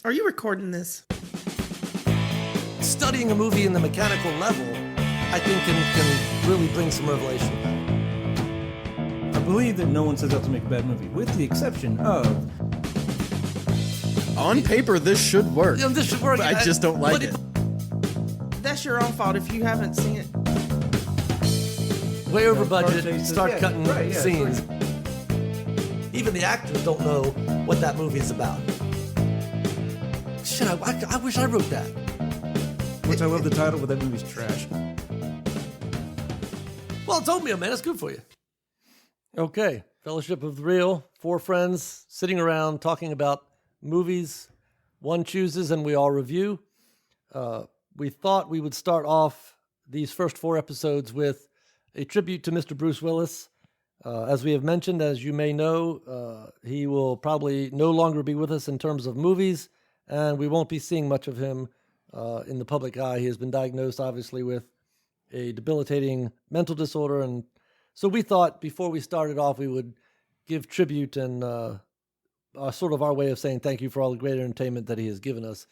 Are you recording this? Studying a movie in the mechanical level, I think can really bring some revelation about it. I believe that no one sets out to make a bad movie, with the exception of... On paper, this should work. Yeah, this should work. But I just don't like it. That's your own fault if you haven't seen it. Way over budget, start Yeah, cutting right, yeah, scenes. Even the actors don't know what that movie is about. Shit, I wish I wrote that. Which I love the title, but that movie's trash. Well, it's oatmeal, man. It's good for you. Okay. Fellowship of the Real. 4 friends sitting around talking about movies. One chooses and we all review. We thought we would start off these first 4 episodes with a tribute to Mr. Bruce Willis. As we have mentioned, as you may know, he will probably no longer be with us in terms of movies, and we won't be seeing much of him in the public eye. He has been diagnosed, obviously, with a debilitating mental disorder, and so we thought before we started off, we would give tribute and sort of our way of saying thank you for all the great entertainment that he has given us.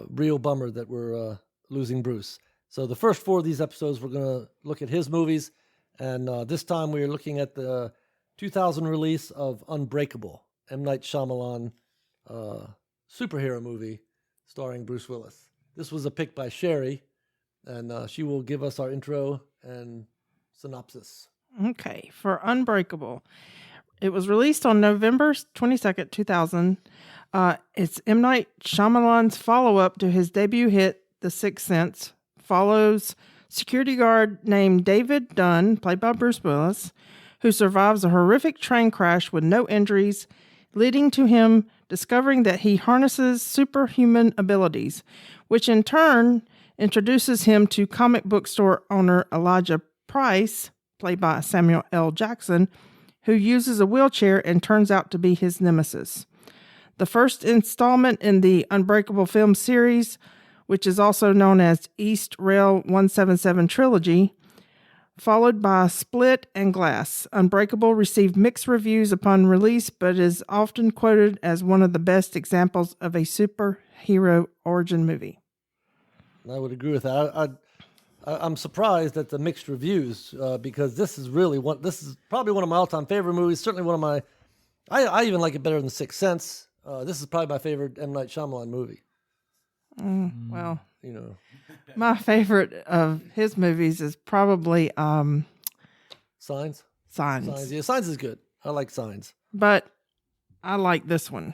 Real bummer that we're losing Bruce. So the first 4 of these episodes, we're going to look at his movies, and this time we are looking at the 2000 release of Unbreakable, M. Night Shyamalan superhero movie starring Bruce Willis. This was a pick by Sherry, and she will give us our intro and synopsis. Okay, for Unbreakable. It was released on November 22nd, 2000. It's M. Night Shyamalan's follow-up to his debut hit, The Sixth Sense. Follows security guard named David Dunn, played by Bruce Willis, who survives a horrific train crash with no injuries, leading to him discovering that he harnesses superhuman abilities, which in turn introduces him to comic book store owner Elijah Price, played by Samuel L. Jackson, who uses a wheelchair and turns out to be his nemesis. The first installment in the Unbreakable film series, which is also known as East Rail 177 Trilogy, followed by Split and Glass. Unbreakable received mixed reviews upon release, but is often quoted as one of the best examples of a superhero origin movie. I would agree with that. I'm surprised at the mixed reviews because this is probably one of my all-time favorite movies. Certainly one of my. I even like it better than Sixth Sense. This is probably my favorite M. Night Shyamalan movie. Well, You know, my favorite of his movies is probably Signs. Signs. Yeah, Signs is good. I like Signs. But I like this one.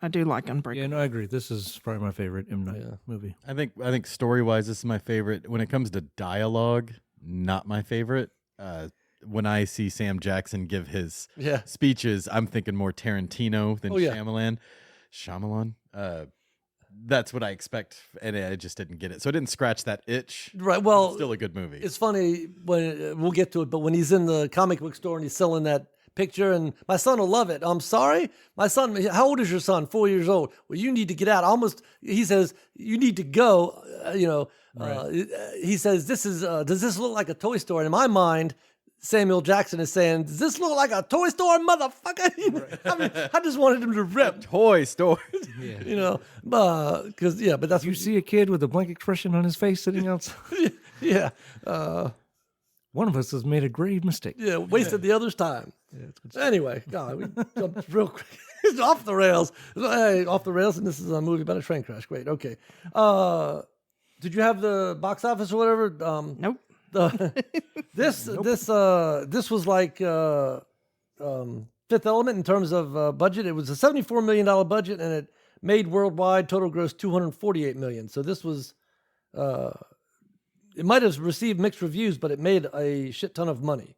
I do like Unbreakable. Yeah, no, I agree. This is probably my favorite M. Night movie. I think story-wise, this is my favorite. When it comes to dialogue, not my favorite. When I see Sam Jackson give his speeches, I'm thinking more Tarantino than Shyamalan. That's what I expect, and I just didn't get it. So I didn't scratch that itch. Right. Well, it's still a good movie. It's funny when we'll get to it, but when he's in the comic book store and he's selling that picture, and my son will love it. I'm sorry, my son. How old is your son? 4 years old. Well, you need to get out. He says you need to go. He says this is. Does this look like a toy store? And in my mind, Samuel Jackson is saying, does this look like a toy store, motherfucker? I mean, I just wanted him to rip. Toy store. But that's You see a kid with a blank expression on his face sitting outside. yeah. One of us has made a grave mistake. Yeah, wasted the other's time. Anyway, God, we jumped real quick. It's off the rails. Hey, off the rails, and this is a movie about a train crash. Great, okay. Did you have the box office or whatever? Nope. This was like Fifth Element in terms of budget. It was a $74 million budget, and it made worldwide total gross $248 million. So this was, it might have received mixed reviews, but it made a shit ton of money.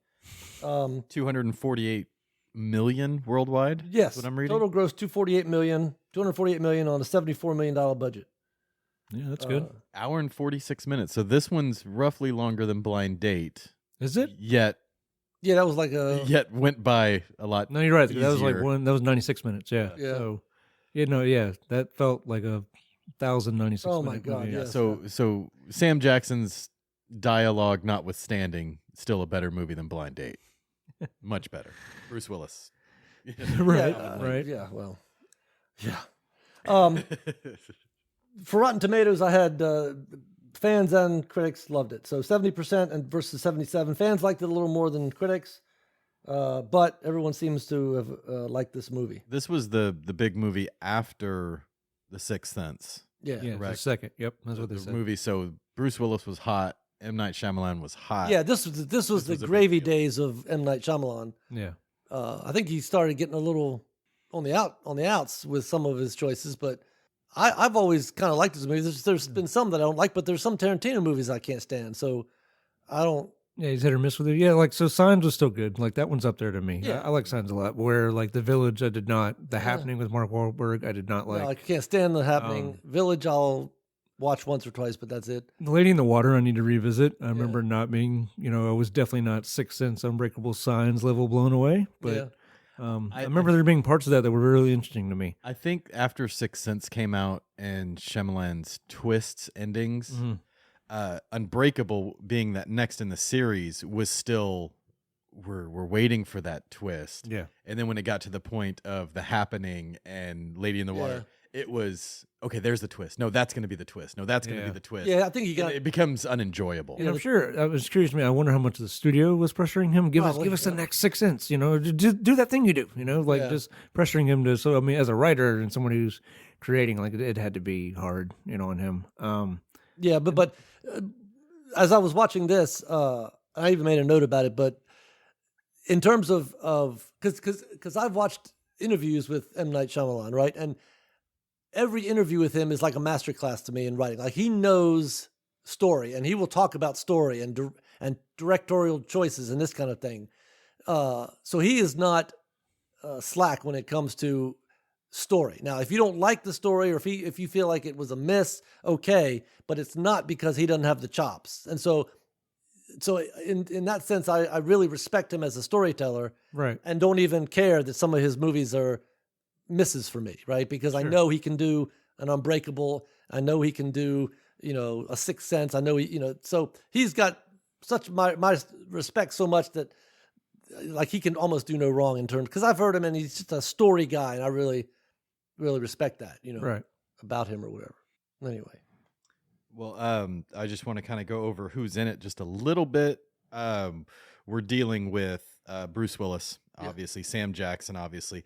248 million worldwide. Yes, that's what I'm reading. Total gross $248 million on a $74 million budget. Yeah, that's good. Hour and 46 minutes. So this one's roughly longer than Blind Date. Is it? Yet that was like went by a lot. No, you're right. easier. That was like that was 96 minutes. Yeah. Yeah. So, that felt like a 1,096. Oh my God. movie. Yeah. So Sam Jackson's dialogue notwithstanding, still a better movie than Blind Date. Much better. Bruce Willis. Right. Yeah. Well. Yeah. For Rotten Tomatoes, I had fans and critics loved it. So 70% and versus 77. Fans liked it a little more than critics, but everyone seems to have liked this movie. This was the big movie after The Sixth Sense. Yeah, the second. Yep, that's what they said. Movie. So Bruce Willis was hot. M. Night Shyamalan was hot. Yeah, this was the gravy days of M. Night Shyamalan. Yeah, I think he started getting a little on the outs with some of his choices, but I've always kind of liked his movies. There's been some that I don't like, but there's some Tarantino movies I can't stand. So I don't. Yeah, he's hit or miss with it. Yeah, like so Signs was still good. Like that one's up there to me. Yeah. I like Signs a lot. Where like The Village, I did not. The Happening with Mark Wahlberg, I did not like. No, I can't stand The Happening. Village, I'll watch once or twice, but that's it. The Lady in the Water, I need to revisit. I remember not being, I was definitely not Sixth Sense, Unbreakable, Signs level blown away. But I remember there being parts of that were really interesting to me. I think after Sixth Sense came out and Shyamalan's twists endings, Unbreakable being that next in the series was still we're waiting for that twist. Yeah. And then when it got to the point of The Happening and Lady in the Water, it was okay, there's the twist. No, that's going to be the twist. No, that's going to be the twist. Yeah, I think it becomes unenjoyable. And I'm sure I was curious. I wonder how much the studio was pressuring him. Give us the next Sixth Sense. Do that thing you do. Just pressuring him to. So I mean, as a writer and someone who's creating, like it had to be hard, on him. But as I was watching this, I even made a note about it. But in terms of because I've watched interviews with M. Night Shyamalan, right, and every interview with him is like a masterclass to me in writing. Like he knows story, and he will talk about story and directorial choices and this kind of thing. So he is not slack when it comes to story. Now, if you don't like the story, or if you feel like it was a miss, okay, but it's not because he doesn't have the chops. And so in that sense, I really respect him as a storyteller, right? And don't even care that some of his movies are misses for me, right? Because I know he can do an Unbreakable. I know he can do, a Sixth Sense. I know so he's got such my respect so much that like he can almost do no wrong in terms, because I've heard him and he's just a story guy, and I really, really respect that, right, about him or whatever. Anyway. Well, I just want to kind of go over who's in it just a little bit. We're dealing with Bruce Willis, obviously, Sam Jackson, obviously.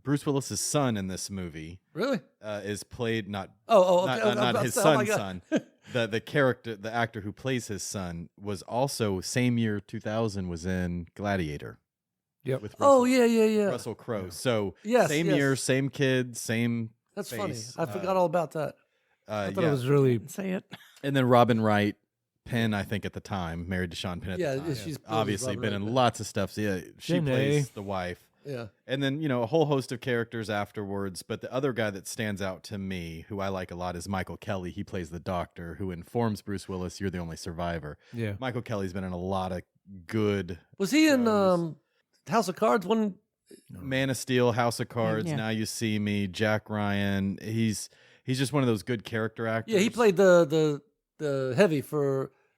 Bruce Willis's son in this movie, really, is played not his son's son. The actor who plays his son was also same year 2000 was in Gladiator. Yep. With Russell, yeah. Russell Crowe. So same year, same kid, same. That's face. funny. I forgot all about that. I thought it was really say it. And then Robin Wright, Penn, I think at the time, married to Sean Penn at the time. She's obviously been in lots of stuff. So she plays the wife. Yeah. And then, a whole host of characters afterwards. But the other guy that stands out to me, who I like a lot, is Michael Kelly. He plays the doctor who informs Bruce Willis, you're the only survivor. Yeah. Michael Kelly's been in a lot of good. Was he in House of Cards? Man of Steel, House of Cards, Now You See Me, Jack Ryan. He's just one of those good character actors. Yeah, he played the heavy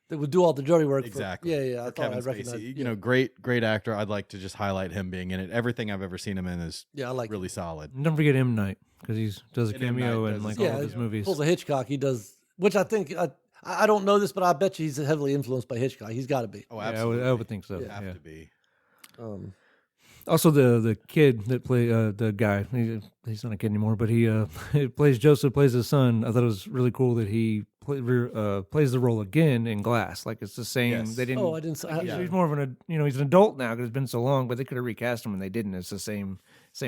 that would do all the dirty work. Exactly. I thought Kevin I recognized. Spacey. Great actor. I'd like to just highlight him being in it. Everything I've ever seen him in is really solid. Don't forget M. Night, because he does a cameo in all of his movies. Pulls a Hitchcock. He does, which I think I don't know this, but I bet you he's heavily influenced by Hitchcock. He's got to be. Oh, absolutely. I would think so. Have to be. Also, the kid that play the guy, he's not a kid anymore, but he plays Joseph, plays his son. I thought it was really cool that he plays the role again in Glass. Like it's the same. Yes. They didn't. Oh, I didn't. He's more of an he's an adult now because it's been so long. But they could have recast him and they didn't. It's the same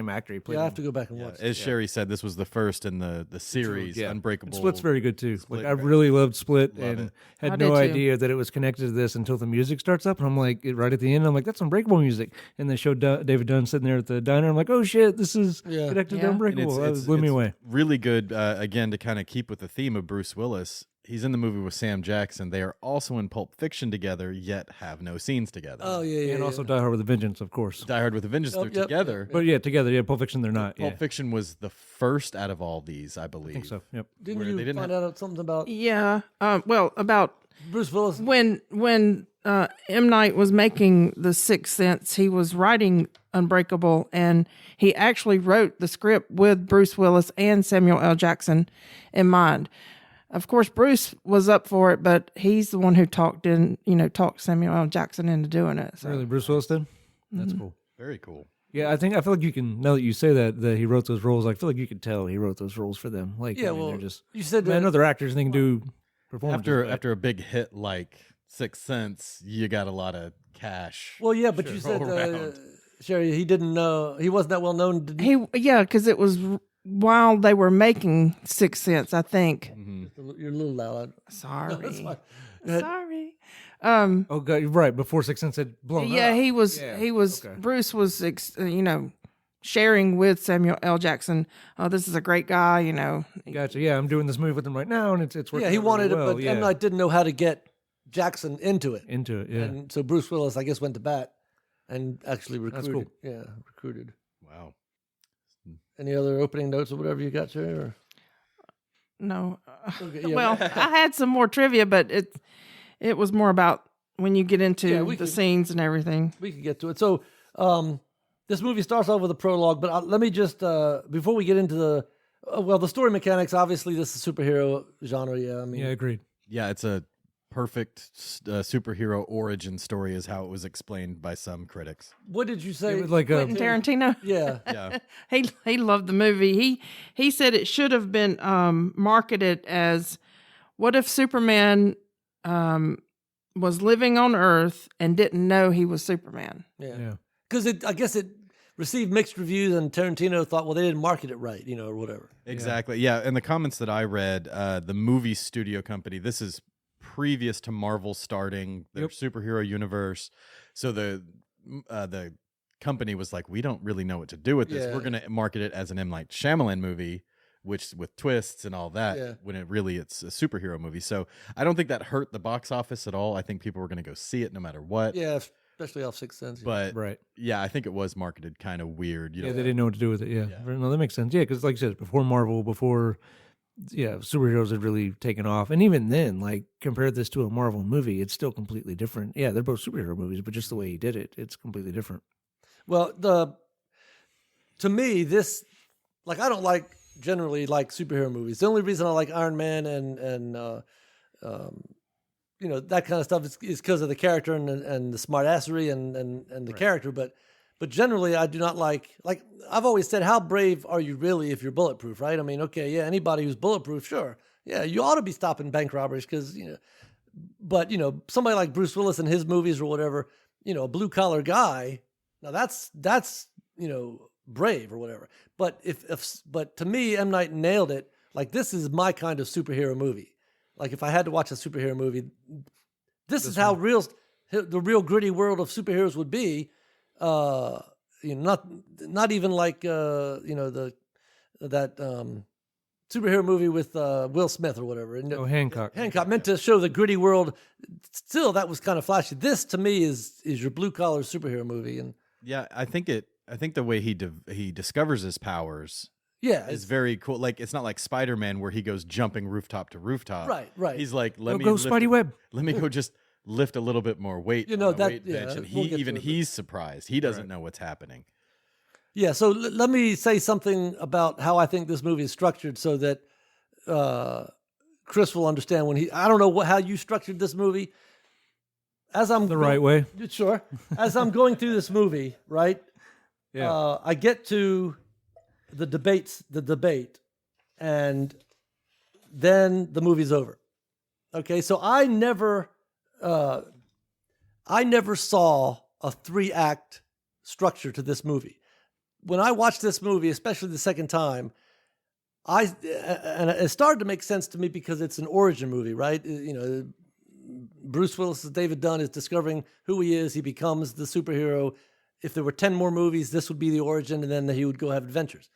actor. He played. I have to go back and watch. As Sherry said, this was the first in the series, Unbreakable. And Split's very good too. I really loved Split and had no idea that it was connected to this until the music starts up, and I'm like, right at the end, I'm like, that's Unbreakable music, and they showed David Dunn sitting there at the diner. I'm like, oh shit, this is connected to Unbreakable. It blew me away. Really good. Again, to kind of keep with the theme of Bruce Willis. He's in the movie with Sam Jackson. They are also in Pulp Fiction together, yet have no scenes together. Oh, yeah. And also Die Hard with a Vengeance, of course. Die Hard with a Vengeance, they're together. But together. Yeah, Pulp Fiction, they're not. Pulp Fiction was the first out of all these, I believe. I think so, yep. Didn't you find out something about... Yeah, about... Bruce Willis? When M. Night was making The Sixth Sense, he was writing Unbreakable, and he actually wrote the script with Bruce Willis and Samuel L. Jackson in mind. Of course, Bruce was up for it, but he's the one who talked Samuel L. Jackson into doing it. So. Really, Bruce Willis did? That's cool. Very cool. Yeah, I feel like you can, now that you say that he wrote those roles, I feel like you can tell he wrote those roles for them. Like, yeah, they're just, you said I know they're actors and they can do performances. After a big hit like Sixth Sense, you got a lot of cash. Well, yeah, but you said, Sherry, he didn't know, he wasn't that well known. Because it was while they were making Sixth Sense, I think. Mm-hmm. You're a little loud. Sorry. No, Sorry. Oh, God, right, before Sixth Sense had blown up. He was, okay. Bruce was, sharing with Samuel L. Jackson, oh, this is a great guy, Gotcha, yeah, I'm doing this movie with him right now, and it's working. Yeah, he wanted really well. it, but M. Night didn't know how to get Jackson into it. Yeah. And so Bruce Willis, I guess, went to bat and actually recruited. That's cool. Yeah, recruited. Wow. Any other opening notes or whatever you got, Sherry? Or? No. Okay, yeah. Well, I had some more trivia, but it was more about when you get into the scenes and everything. We can get to it. So this movie starts off with a prologue, but let me just, before we get into the story mechanics, obviously this is superhero genre, yeah. I mean, yeah, agreed. Yeah, it's a perfect superhero origin story is how it was explained by some critics. What did you say? It was like Quentin Tarantino? Yeah. Yeah. He loved the movie. He said it should have been marketed as, what if Superman was living on Earth and didn't know he was Superman? Yeah. Because I guess it received mixed reviews, and Tarantino thought, well, they didn't market it right, or whatever. Exactly. Yeah. And the comments that I read, the movie studio company, this is previous to Marvel starting their superhero universe. So the company was like, we don't really know what to do with this. We're going to market it as an M. Night Shyamalan movie, which with twists and all that, when it's a superhero movie. So I don't think that hurt the box office at all. I think people were going to go see it no matter what. Yeah, especially off Sixth Sense. But I think it was marketed kind of weird. They didn't know what to do with it. Yeah. No, that makes sense. Yeah, because like you said, before Marvel, superheroes had really taken off. And even then, like, compare this to a Marvel movie, it's still completely different. Yeah, they're both superhero movies, but just the way he did it, it's completely different. Well, to me, this, like, I don't generally like superhero movies. The only reason I like Iron Man and that kind of stuff is because of the character and the smartassery and the character. But generally, I do not like I've always said, how brave are you really if you're bulletproof, right? I mean, okay, yeah, anybody who's bulletproof, sure. Yeah, you ought to be stopping bank robberies because, but, somebody like Bruce Willis in his movies or whatever, a blue collar guy, now that's brave or whatever. But but to me, M. Night nailed it. Like, this is my kind of superhero movie. Like, if I had to watch a superhero movie, this is how the real gritty world of superheroes would be. Not even like that superhero movie with Will Smith or whatever. Hancock. Hancock, meant to show the gritty world. Still, that was kind of flashy. This to me is your blue collar superhero movie, and I think the way he discovers his powers. Yeah, is very cool. Like, it's not like Spider-Man where he goes jumping rooftop to rooftop. Right. He's like, let me go Spidey Web. Let me go just lift a little bit more weight. Weight bench, and he's surprised. He doesn't know what's happening. Yeah. So let me say something about how I think this movie is structured, so that Chris will understand I don't know how you structured this movie. As I'm right way. Sure. As I'm going through this movie, right? Yeah. I get to the debate, and then the movie's over. Okay, so I never saw a 3-act structure to this movie. When I watched this movie, especially the second time, and it started to make sense to me because it's an origin movie, right? Bruce Willis, David Dunn, is discovering who he is. He becomes the superhero. If there were 10 more movies, this would be the origin, and then he would go have adventures.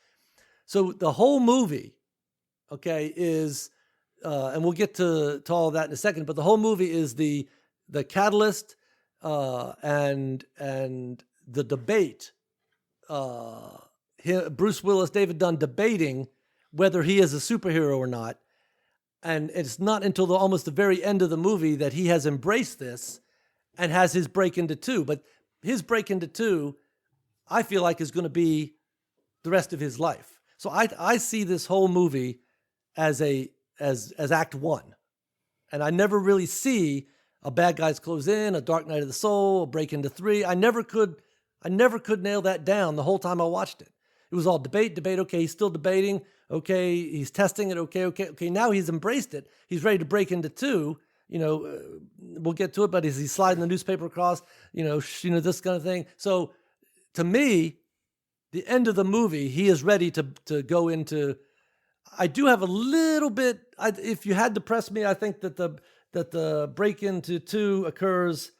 So the whole movie, okay, is, and we'll get to all of that in a second, but the whole movie is the catalyst and the debate. Bruce Willis, David Dunn debating whether he is a superhero or not. And it's not until almost the very end of the movie that he has embraced this and has his break into 2. But his break into 2, I feel like, is going to be the rest of his life. So I see this whole movie as Act 1. And I never really see a Bad Guys Close In, a Dark Night of the Soul, a break into 3. I never could nail that down the whole time I watched it. It was all debate. Okay, he's still debating. Okay, he's testing it. Okay. Now he's embraced it. He's ready to break into 2. We'll get to it, but is he sliding the newspaper across? This kind of thing. So to me, the end of the movie, he is ready to go into. I do have a little bit. If you had to press me, I think that the break into 2 occurs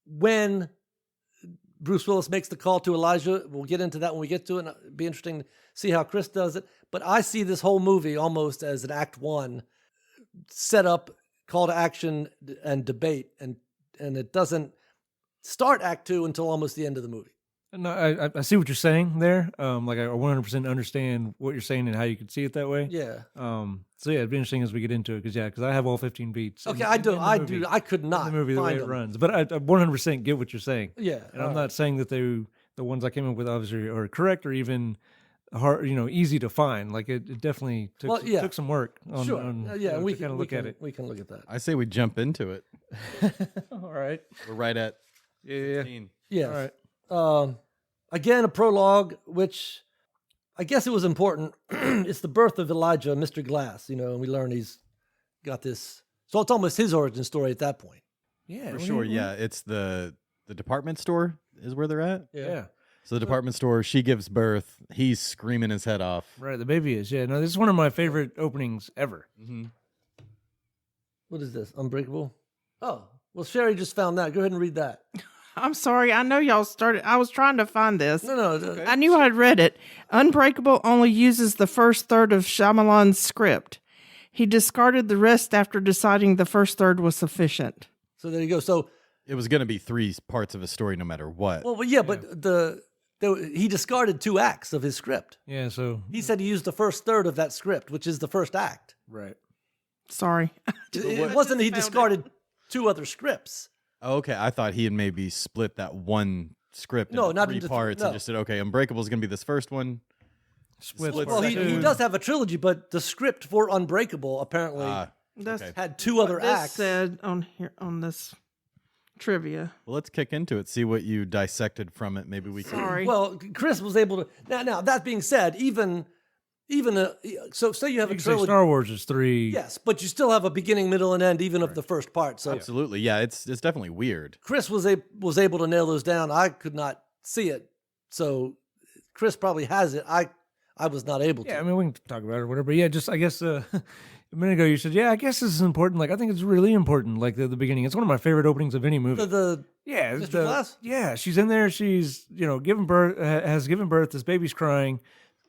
when Bruce Willis makes the call to Elijah. We'll get into that when we get to it. And it'd be interesting to see how Chris does it. But I see this whole movie almost as an Act 1 setup, call to action, and debate, and it doesn't start Act 2 until almost the end of the movie. No, I see what you're saying there. I 100% understand what you're saying and how you could see it that way. Yeah. So yeah, it'd be interesting as we get into it because I have all 15 beats. Okay, I do. I could not the movie the way find it them. runs, but I 100% get what you're saying. Yeah, and I'm not saying that the ones I came up with obviously are correct or even hard, easy to find. Like it definitely took some work. We kind of look at it. We can look at that. I say we jump into it. All right, we're right at 15. Yes. All right. Again, a prologue, which I guess it was important. It's the birth of Elijah, Mr. Glass, and we learn he's got this. So it's almost his origin story at that point. Yeah, for sure. Yeah, it's the department store is where they're at. Yeah. So the department store, she gives birth. He's screaming his head off. Right, the baby is. Yeah, no, this is one of my favorite openings ever. Mm-hmm. What is this? Unbreakable? Oh, well, Sherry just found that. Go ahead and read that. I'm sorry. I know y'all started. I was trying to find this. No. Okay. I knew I'd read it. Unbreakable only uses the first third of Shyamalan's script. He discarded the rest after deciding the first third was sufficient. So there you go. So it was going to be 3 parts of a story no matter what. Well, yeah, but he discarded 2 acts of his script. Yeah, so he said he used the first third of that script, which is the first act. Right. Sorry. It wasn't he discarded 2 other scripts. Oh, okay, I thought he had maybe split that one script into 3 parts and just said, okay, Unbreakable is going to be this first one. Split well, he does have a trilogy, but the script for Unbreakable apparently had 2 other acts. Said on here on this trivia. Well, let's kick into it. See what you dissected from it. Maybe we can. Sorry. Well, Chris was able to. Now that being said, even so say you have a trilogy. Star Wars is 3. Yes, but you still have a beginning, middle, and end, even of the first part. So absolutely, yeah, it's definitely weird. Chris was able to nail those down. I could not see it, so Chris probably has it. I was not able to. Yeah, I mean we can talk about it or whatever. Yeah, just I guess a minute ago you said, yeah, I guess this is important. Like I think it's really important. Like the beginning, it's one of my favorite openings of any movie. Mr. Glass? Yeah, she's in there. She's given birth, has given birth. This baby's crying.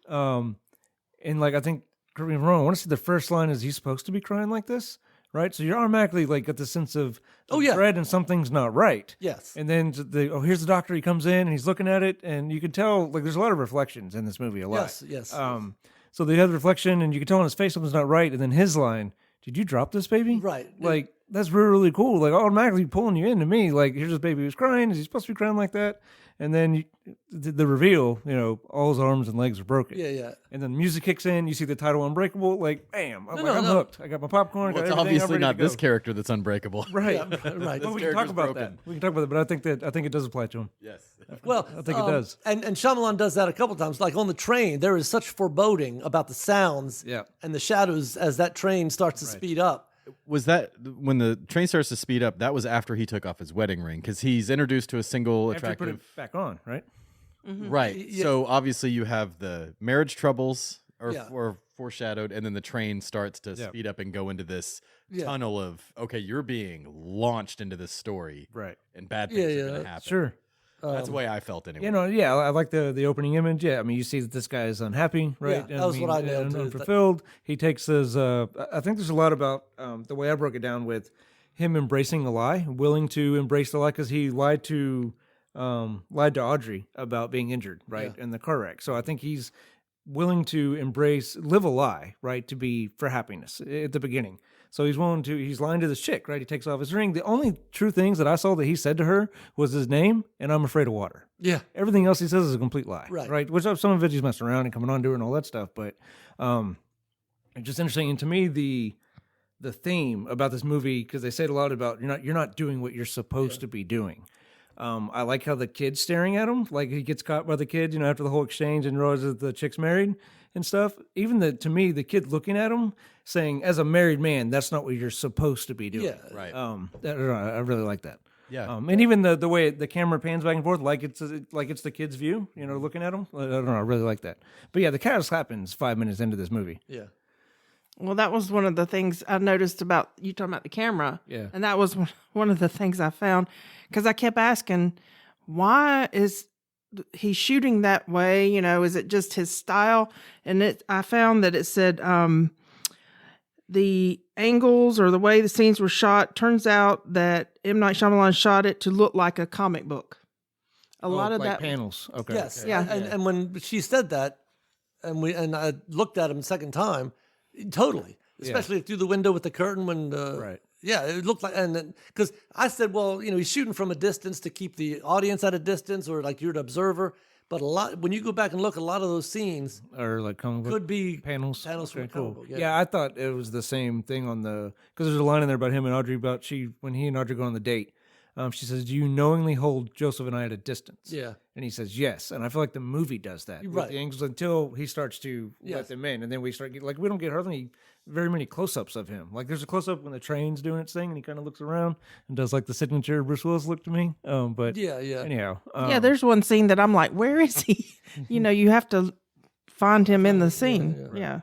And like I think, correct me if I'm wrong, I want to say the first line is he's supposed to be crying like this, right? So you're automatically like got the sense of dread and something's not right. Yes. And then here's the doctor. He comes in and he's looking at it, and you can tell like there's a lot of reflections in this movie. A lot. Yes. So they have the reflection, and you can tell on his face something's not right. And then his line, "Did you drop this baby?" Right. Like that's really, really cool. Like automatically pulling you into me. Like here's this baby who's crying. Is he supposed to be crying like that? And then the reveal, all his arms and legs are broken. Yeah. And then the music kicks in. You see the title Unbreakable. Like, bam. I'm hooked. I got my popcorn. Well, it's obviously not this character that's unbreakable. Right. Yeah, right. Well, we can talk about that. We can talk about it, but I think it does apply to him. Yes. Well, I think it does. And Shyamalan does that a couple times. Like on the train, there is such foreboding about the sounds and the shadows as that train starts to speed up. Was that when the train starts to speed up? That was after he took off his wedding ring because he's introduced to a single After attractive. he put it back on, right? Mm-hmm. Right. Yeah. So obviously you have the marriage troubles or foreshadowed, and then the train starts to speed up and go into this tunnel of you're being launched into this story, right? And bad things are going to happen. Sure. That's the way I felt anyway. I like the opening image. Yeah, I mean, you see that this guy is unhappy, right? Yeah, that was what I nailed too. Unfulfilled. He takes his. I think there's a lot about the way I broke it down with him embracing a lie, willing to embrace the lie because he lied to Audrey about being injured, right, in the car wreck. So I think he's willing to live a lie, right, to be for happiness at the beginning. So he's lying to this chick, right? He takes off his ring. The only true things that I saw that he said to her was his name and I'm afraid of water. Yeah. Everything else he says is a complete lie. Right. Which some of it he's messing around and coming on to her and all that stuff. But it's just interesting. And to me, the theme about this movie, because they say it a lot about you're not doing what you're supposed to be doing. I like how the kid's staring at him, like he gets caught by the kid, after the whole exchange and realizes the chick's married and stuff. Even to me, the kid looking at him, saying, "As a married man, that's not what you're supposed to be doing." Yeah, right. I really like that. Yeah, and even the way the camera pans back and forth, like it's the kid's view, looking at him. I don't know, I really like that. But yeah, the catalyst happens 5 minutes into this movie. Yeah. Well, that was one of the things I noticed about you talking about the camera. Yeah. And that was one of the things I found, because I kept asking, why is he shooting that way? Is it just his style? And I found that it said the angles or the way the scenes were shot, turns out that M. Night Shyamalan shot it to look like a comic book. A lot of like that panels. Okay. Yes. Yeah. And when she said that, and I looked at him second time, totally, especially through the window with the curtain when right. Yeah, it looked like, and because I said, well, he's shooting from a distance to keep the audience at a distance, or like you're an observer. But when you go back and look, a lot of those scenes or like could be panels. Panels from cool. cool. Yeah, I thought it was the same thing because there's a line in there about him and Audrey when he and Audrey go on the date. She says, "Do you knowingly hold Joseph and I at a distance?" Yeah. And he says, "Yes." And I feel like the movie does that with Right. the angles until he starts to let them in. And then we start getting, we don't get hardly very many close-ups of him. Like there's a close-up when the train's doing its thing and he kind of looks around and does like the signature Bruce Willis look to me. But yeah. Anyhow. there's one scene that I'm like, where is he? You have to find him in the scene. Yeah.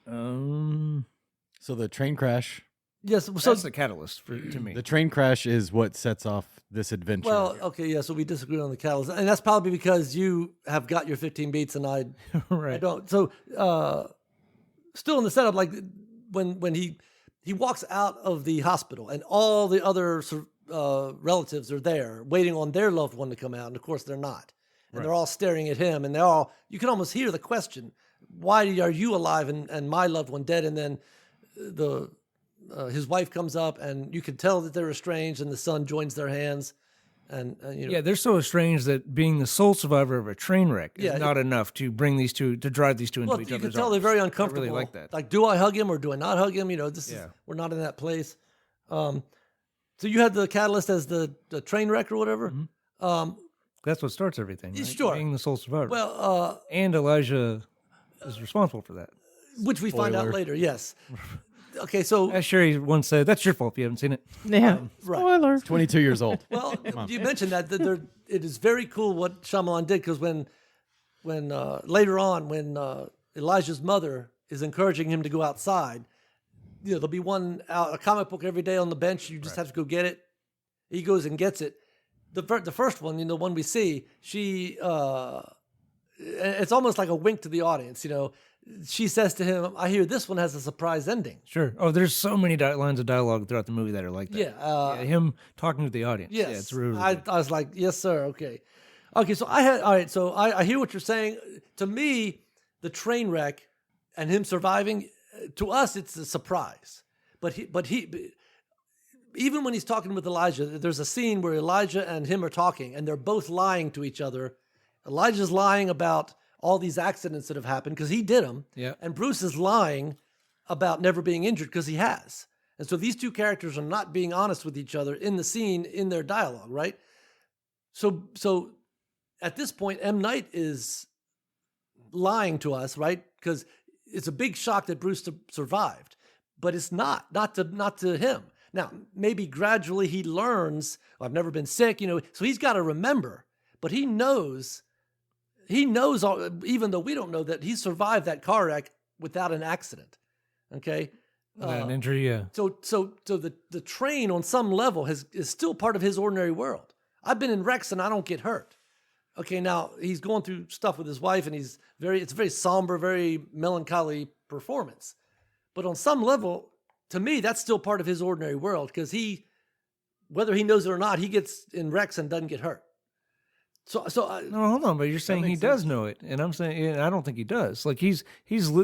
So the train crash. Yes, So so that's the catalyst to me. The train crash is what sets off this adventure. well, okay, yeah. So we disagree on the catalyst, and that's probably because you have got your 15 beats and I right. don't. So still in the setup, like when he walks out of the hospital and all the other relatives are there waiting on their loved one to come out, and of course they're not, and they're all staring at him, and you can almost hear the question, "Why are you alive and my loved one dead?" And then his wife comes up, and you can tell that they're estranged, and the son joins their hands, and they're so estranged that being the sole survivor of a train wreck is not enough to bring these two to drive these two into each other's arms. You can tell they're very uncomfortable. I really like that. Like, do I hug him or do I not hug him? We're not in that place. So you had the catalyst as the train wreck or whatever. Mm-hmm. That's what starts everything. Right? Sure, being the sole survivor. Well, and Elijah is responsible for that. Which we find out later. Yes. Okay, so as Sherry once said, that's your fault if you haven't seen it. Yeah. Right. Spoiler. 22 years old. Well, you mentioned that it is very cool what Shyamalan did, because when later on when Elijah's mother is encouraging him to go outside, there'll be a comic book every day on the bench. You just have to go get it. He goes and gets it. The first one, the one we see, she it's almost like a wink to the audience. She says to him, "I hear this one has a surprise ending." Sure. Oh, there's so many lines of dialogue throughout the movie that are like that. Yeah. Him talking to the audience. Yes. Yeah, it's really I was like, "Yes, sir." Okay. So all right. So I hear what you're saying. To me, the train wreck and him surviving, to us, it's a surprise. But he, even when he's talking with Elijah, there's a scene where Elijah and him are talking, and they're both lying to each other. Elijah's lying about all these accidents that have happened because he did them. Yeah. And Bruce is lying about never being injured because he has. And so these two characters are not being honest with each other in the scene, in their dialogue, right? So at this point, M. Night is lying to us, right? Because it's a big shock that Bruce survived, but it's not to him. Now, maybe gradually he learns, I've never been sick, so he's got to remember, but he knows, even though we don't know, that he survived that car wreck without an accident. Okay. an injury, yeah. So the train on some level is still part of his ordinary world. I've been in wrecks and I don't get hurt. Okay, now he's going through stuff with his wife and it's a very somber, very melancholy performance. But on some level, to me, that's still part of his ordinary world because whether he knows it or not, he gets in wrecks and doesn't get hurt. No, hold on, but you're saying he does know it, and I'm saying I don't think he does. Like he's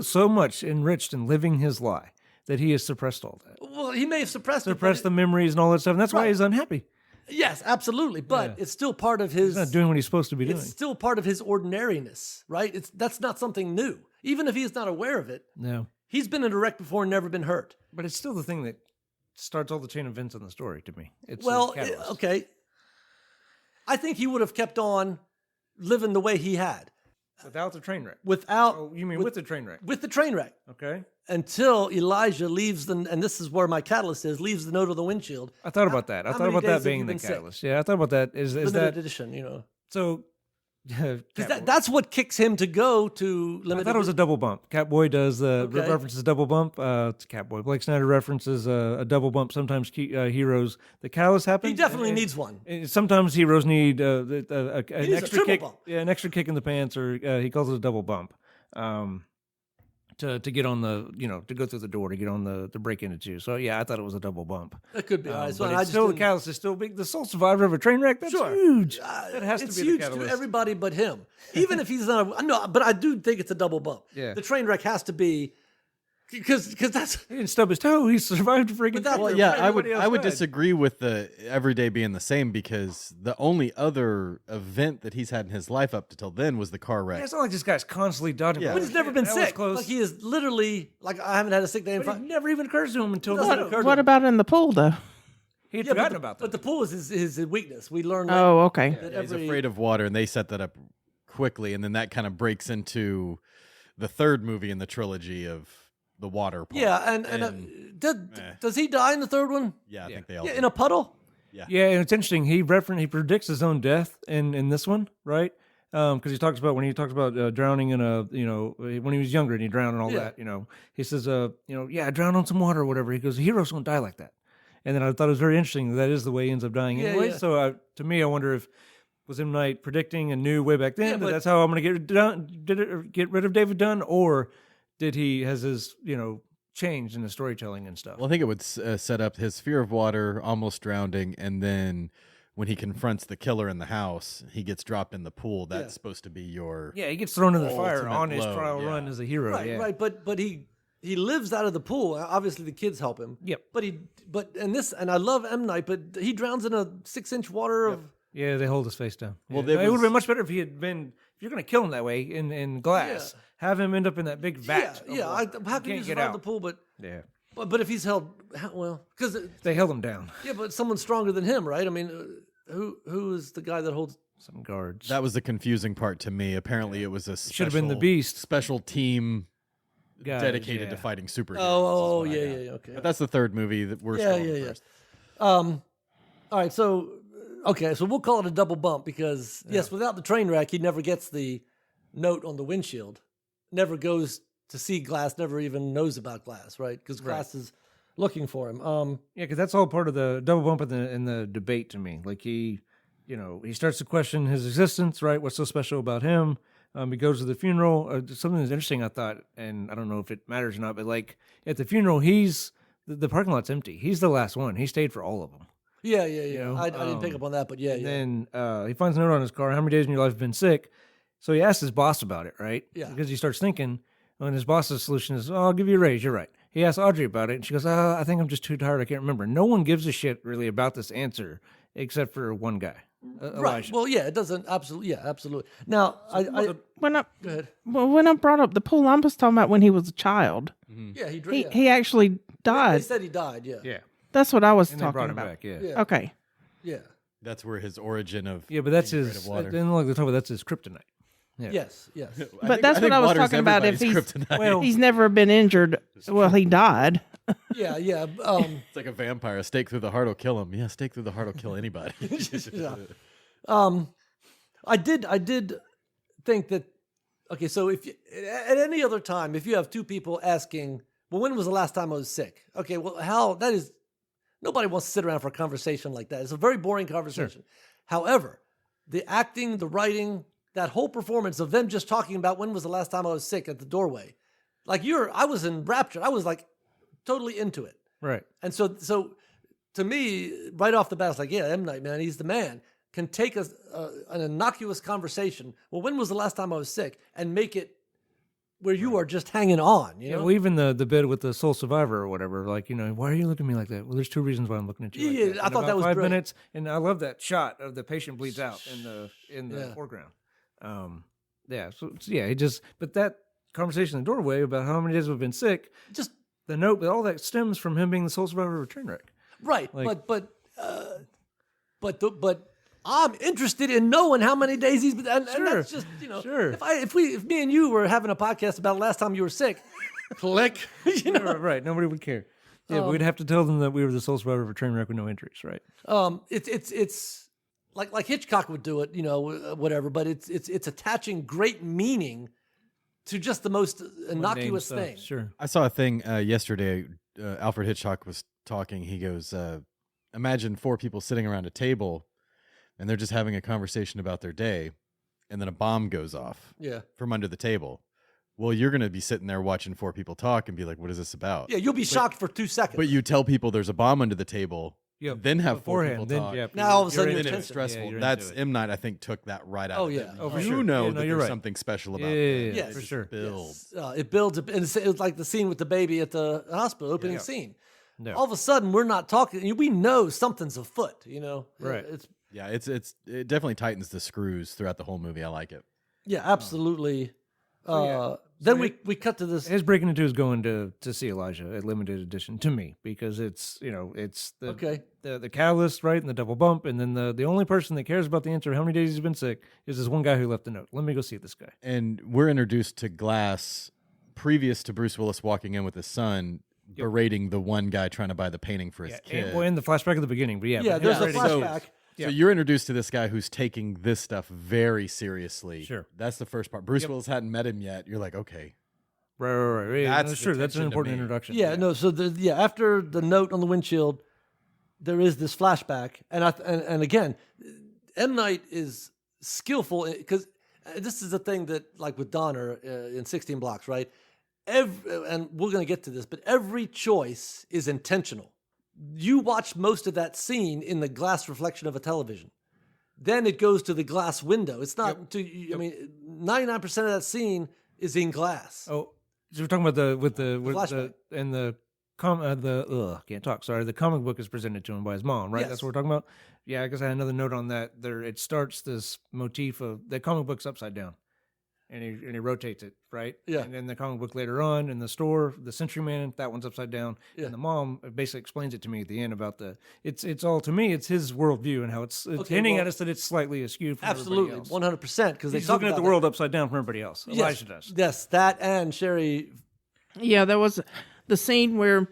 so much enriched in living his lie that he has suppressed all that. Well, he may have suppressed the memories and all that stuff, and that's why he's unhappy. Yes, absolutely. But it's still part of his... He's not doing what he's supposed to be doing. It's still part of his ordinariness, right? That's not something new. Even if he's not aware of it, he's been in a wreck before and never been hurt. But it's still the thing that starts all the chain of events in the story to me. It's okay. I think he would have kept on living the way he had. Without the train wreck? You mean with the train wreck? With the train wreck. Okay. Until Elijah leaves and this is where my catalyst is, leaves the note on the windshield. I thought about that. I thought about that being the catalyst. Yeah, I thought about that. Is that edition, So, because that's what kicks him to go to limited. I thought it was a double bump. Catboy does references double bump. It's Catboy. Blake Snyder references a double bump. Sometimes heroes. The catalyst happens. He definitely needs one. Sometimes heroes need an extra kick. Bump. Yeah, an extra kick in the pants, or he calls it a double bump. To get on the, to go through the door, to get on the break into two. So, yeah, I thought it was a double bump. It could be. But the catalyst is still big. The sole survivor of a train wreck, that's huge. That has to be huge the catalyst. To everybody but him. Even if he's not, but I do think it's a double bump. Yeah. The train wreck has to be, because that's... He didn't stub his toe. He survived a freaking... I would disagree with the everyday being the same, because the only other event that he's had in his life up until then was the car wreck. Yeah, it's not like this guy's constantly dodging. But he's never been sick. Close. Like he is literally, I haven't had a sick day in But it never even occurs to him until... What about in the pool, though? He had forgotten about that. But the pool is his weakness. We learned okay. He's afraid of water, and they set that up quickly, and then that kind of breaks into the third movie in the trilogy of the water part. Yeah, does he die in the third one? Yeah, I think they all do. In a puddle? Yeah, and it's interesting. He predicts his own death in this one, right? Because he talks about when he talks about drowning in a, when he was younger and he drowned and all that, he says, I drowned on some water or whatever. He goes, heroes don't die like that. And then I thought it was very interesting that is the way he ends up dying anyway. Yeah. So to me, I wonder if was M. Night predicting and knew way back then that that's how I'm going to get rid of David Dunn, or did he has his changed in the storytelling and stuff? Well, I think it would set up his fear of water, almost drowning, and then when he confronts the killer in the house, he gets dropped in the pool. That's supposed to be your he gets thrown in the fire on his trial run as a hero. Right. But he lives out of the pool. Obviously, the kids help him. Yep. And I love M. Night, but he drowns in a 6-inch water of. Yeah, they hold his face down. Well, it would have been much better if he had been. If you're going to kill him that way in glass, have him end up in that big vat. How can you survive the pool? But if he's held, because they held him down. Yeah, but someone's stronger than him, right? I mean, who is the guy that holds some guards? That was the confusing part to me. Apparently, it was a should have been the Beast special team dedicated to fighting superheroes. Okay. But that's the third movie that we're first. All right, so we'll call it a double bump because without the train wreck, he never gets the note on the windshield, never goes to see Glass, never even knows about Glass, right? Because Glass is looking for him. Because that's all part of the double bump in the debate to me. Like he starts to question his existence, right? What's so special about him? He goes to the funeral. Something that's interesting, I thought, and I don't know if it matters or not, but like at the funeral, the parking lot's empty. He's the last one. He stayed for all of them. Yeah. I didn't pick up on that, but Then he finds a note on his car. How many days in your life have been sick? So he asks his boss about it, right? Yeah. Because he starts thinking, and his boss's solution is, I'll give you a raise. You're right. He asks Audrey about it, and she goes, I think I'm just too tired. I can't remember. No one gives a shit really about this answer except for one guy. Elijah. Right. Well, it doesn't. Absolutely. Yeah, absolutely. Now, go ahead. Well, when I brought up the pool, I was talking about when he was a child. Mm-hmm. Yeah, he actually died. They said he died. Yeah. Yeah. That's what I was and talking brought about. Him back, yeah. Okay. Yeah. That's where his origin of but that's his. Then like they talk about that's his kryptonite. Yeah. Yes. But that's what I was talking about. If he's never been injured, well, he died. Yeah. It's like a vampire. A stake through the heart will kill him. Yeah, stake through the heart will kill anybody. I did think that. Okay, so if at any other time, if you have two people asking, well, when was the last time I was sick? Okay, well, how that is. Nobody wants to sit around for a conversation like that. It's a very boring conversation. Sure. However, the acting, the writing, that whole performance of them just talking about when was the last time I was sick at the doorway, I was in rapture. I was like totally into it. Right. And so to me, right off the bat, it's like, M. Night, man, he's the man. Can take an innocuous conversation. Well, when was the last time I was sick? And make it where you are just hanging on. You know, well, even the bit with the sole survivor or whatever, like, why are you looking at me like that? Well, there's two reasons why I'm looking at you. Yeah, like that. I thought that was 5 great. minutes, and I love that shot of the patient bleeds out in the foreground. But that conversation in the doorway about how many days we've been sick, just the note, but all that stems from him being the sole survivor of a train wreck. Right, but I'm interested in knowing how many days he's been, and that's just Sure. If me and you were having a podcast about the last time you were sick, click, Right, nobody would care. Yeah, but we'd have to tell them that we were the sole survivor of a train wreck with no injuries, right? It's like Hitchcock would do it, whatever. But it's attaching great meaning to just the most innocuous thing. Sure. I saw a thing yesterday. Alfred Hitchcock was talking. He goes, imagine 4 people sitting around a table and they're just having a conversation about their day, and then a bomb goes off from under the table. Well, you're going to be sitting there watching 4 people talk and be like, what is this about? Yeah, you'll be shocked for 2 seconds. But you tell people there's a bomb under the table, then have 4 people talk. Now all of a sudden then it's stressful. That's M. Night, I think, took that right out of it. Oh, for sure. You know that there's right. something special about Yeah, that. for sure. Builds. It builds, and it's like the scene with the baby at the hospital, opening scene. No. All of a sudden, we're not talking. We know something's afoot. Right. It definitely tightens the screws throughout the whole movie. I like it. Yeah, absolutely. Then we cut to this. His breaking into is going to see Elijah at limited edition to me, because it's it's the catalyst, right, and the double bump, and then the only person that cares about the answer how many days he's been sick is this one guy who left the note. Let me go see this guy. And we're introduced to Glass previous to Bruce Willis walking in with his son, berating the one guy trying to buy the painting for his kid. And, in the flashback at the beginning, but there's a flashback. So you're introduced to this guy who's taking this stuff very seriously. Sure. That's the first part. Bruce Willis hadn't met him yet. You're like, okay. Right. That's true. That's an attention to important me. introduction. Yeah, no. So after the note on the windshield, there is this flashback, and again, M. Night is skillful because this is the thing that, like with Donner in 16 Blocks, right? And we're going to get to this, but every choice is intentional. You watch most of that scene in the glass reflection of a television. Then it goes to the glass window. It's not I mean, 99% of that scene is in glass. Oh, so we're talking about the flashback. can't talk. Sorry, the comic book is presented to him by his mom, right? Yes. That's what we're talking about. Yeah, I guess I had another note on that. There, it starts this motif of the comic book's upside down, and he rotates it, right? Yeah. And then the comic book later on in the store, the Century Man, that one's upside down. Yeah. And the mom basically explains it to me at the end about it's all, to me, it's his worldview and how it's hinting at us that it's slightly askew from Absolutely, everybody else. 100%. Because He's looking at the world upside down from everybody else. Elijah does. Yes, that and Sherry. Yeah, there was the scene where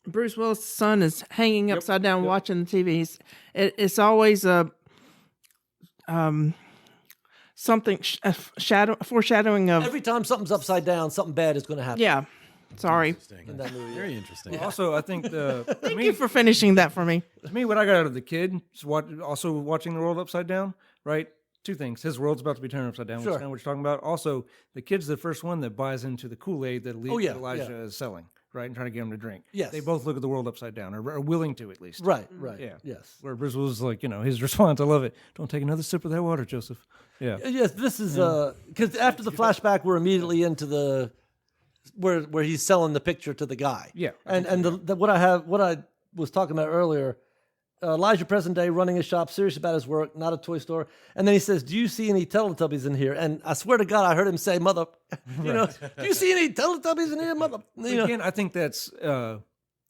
Bruce Willis' son is hanging upside down watching the TV. It's always a something foreshadowing of. Every time something's upside down, something bad is going to happen. Yeah, sorry. In that movie. Very interesting. Also, I think Thank you for finishing that for me. to me, what I got out of the kid is also watching the world upside down, right? 2 things. His world's about to be turned upside down, which is kind of what you're talking about. Also, the kid's the first one that buys into the Kool-Aid that Elijah is selling, right? And trying to get him to drink. Yes. They both look at the world upside down, or are willing to at least. Right. Yeah. Yes. Where Bruce was like, his response, I love it. Don't take another sip of that water, Joseph. Yeah. Yes, this is because after the flashback, we're immediately into the where he's selling the picture to the guy. Yeah. And what I was talking about earlier, Elijah present day running a shop, serious about his work, not a toy store. And then he says, "Do you see any Teletubbies in here?" And I swear to God, I heard him say, "Mother," do you see any Teletubbies in here, mother? Again, I think that's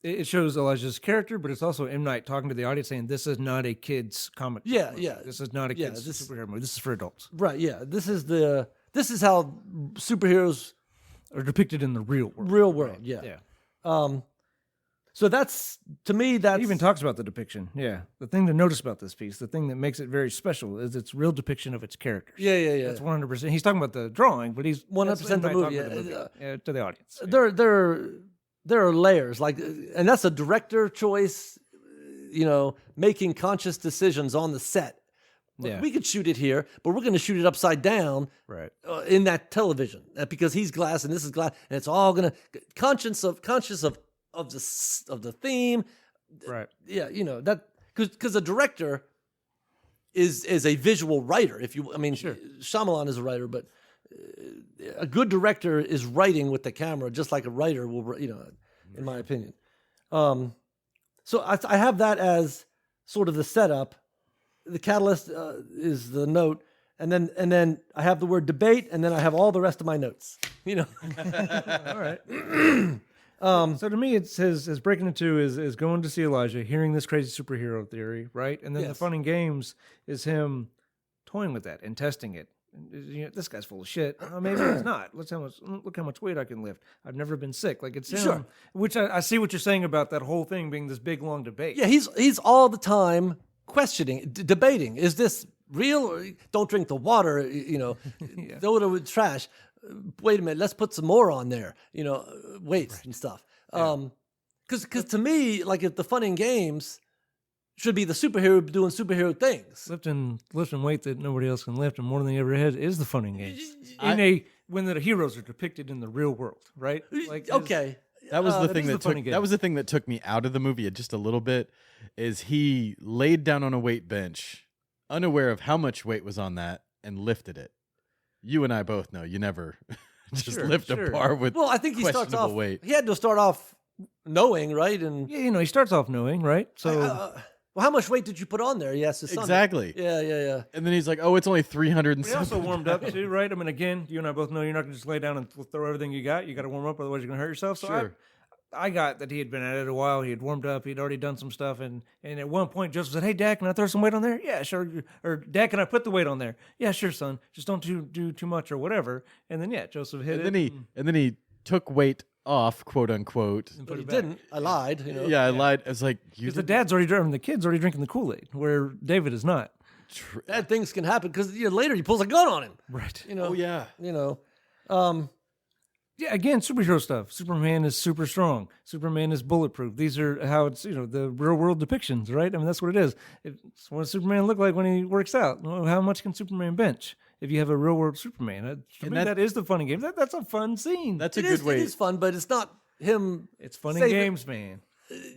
it shows Elijah's character, but it's also M. Night talking to the audience saying, "This is not a kid's comic. Yeah, book. yeah. This is not a kid's superhero movie. This is for adults." Right. Yeah. This is how superheroes Are depicted in the real world. real world. Yeah. Yeah. So that's, to me, that's He even talks about the depiction. Yeah. The thing to notice about this piece, the thing that makes it very special, is its real depiction of its characters. Yeah. That's 100%. He's talking about the drawing, but he's 100% the movie. To the audience. There are layers, and that's a director choice, making conscious decisions on the set. Yeah. We could shoot it here, but we're going to shoot it upside down, Right. In that television, because he's glass and this is glass, and it's all going to conscious of the theme, Right. Yeah, that because the director is a visual writer. Sure, Shyamalan is a writer, but a good director is writing with the camera, just like a writer will, in my opinion. So I have that as sort of the setup. The catalyst is the note, and then I have the word debate, and then I have all the rest of my notes. All right. So to me, it says as breaking into is going to see Elijah, hearing this crazy superhero theory, right? And then the fun and games is him toying with that and testing it. This guy's full of shit. Maybe he's not. Look how much weight I can lift. I've never been sick. Like it's him. Sure. Which I see what you're saying about that whole thing being this big long debate. Yeah, he's all the time questioning, debating. Is this real? Or don't drink the water. Throw it with trash. Wait a minute. Let's put some more on there. Weights and stuff. Because to me, like if the fun and games should be the superhero doing superhero things. Lifting weight that nobody else can lift and more than they ever had is the fun and games. When the heroes are depicted in the real world, right? Like okay. That was the thing that was the thing that took me out of the movie just a little bit. Is he laid down on a weight bench, unaware of how much weight was on that, and lifted it. You and I both know you never just lift a bar with I think he starts off weight. He had to start off knowing, right? And he starts off knowing, right? So how much weight did you put on there? He asked his son. Exactly. Yeah. And then he's like, "Oh, it's only 300." He also warmed up too, right? I mean, again, you and I both know you're not going to just lay down and throw everything you got. You got to warm up, otherwise you're going to hurt yourself. So sure. I got that he had been at it a while. He had warmed up. He'd already done some stuff. And at one point, Joseph said, "Hey, Dad, can I throw some weight on there?" "Yeah, sure." Or, "Dad, can I put the weight on there?" "Yeah, sure, son. Just don't do too much or whatever." And then, Joseph hit it. And then he took weight off, quote unquote. But he didn't. I lied. Yeah, I lied. I was like, because the kid's already drinking the Kool-Aid, where David is not. Bad things can happen because later he pulls a gun on him. Right. Oh yeah. Yeah, again, superhero stuff. Superman is super strong. Superman is bulletproof. These are how it's, the real world depictions, right? I mean, that's what it is. It's what does Superman look like when he works out? Well, how much can Superman bench if you have a real world Superman? To me, that is the fun and games. That's a fun scene. That's a good way. It is fun, but it's not him. It's fun and games, man.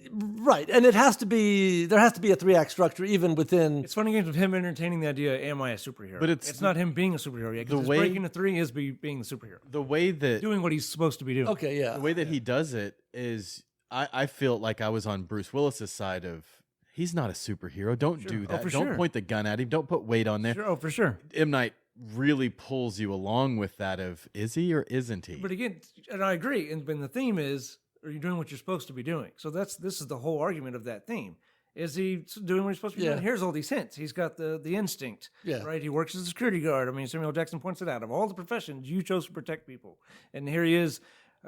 Right. And there has to be a 3-act structure even within. It's fun and games with him entertaining the idea, am I a superhero? But it's not him being a superhero yet. Because breaking the 3 is being the superhero. The way that. Doing what he's supposed to be doing. Okay, yeah. The way that he does it is, I feel like I was on Bruce Willis's side of, he's not a superhero. Don't do that. Don't point the gun at him. Don't put weight on there. Sure. For sure. M. Night really pulls you along with that of, is he or isn't he? But again, and I agree. And the theme is, are you doing what you're supposed to be doing? So this is the whole argument of that theme. Is he doing what he's supposed to be doing? Here's all these hints. He's got the instinct, right? He works as a security guard. I mean, Samuel Jackson points it out. Of all the professions, you chose to protect people. And here he is.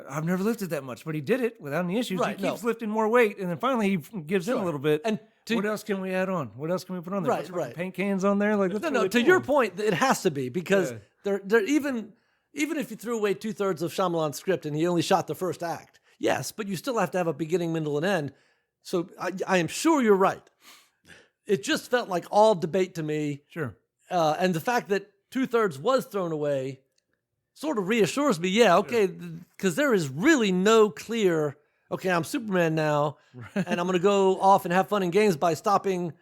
I've never lifted that much, but he did it without any issues. Right, he keeps lifting more weight, and then finally he gives in a little bit. And what else can we add on? What else can we put on there? Right. Paint cans on there? Like, no. To your point, it has to be because they're even if you threw away 2/3 of Shyamalan's script and he only shot the first act. Yes, but you still have to have a beginning, middle, and end. So I am sure you're right. It just felt like all debate to me. Sure. And the fact that 2/3 was thrown away sort of reassures me, because there is really no clear, I'm Superman now, and I'm going to go off and have fun and games by stopping.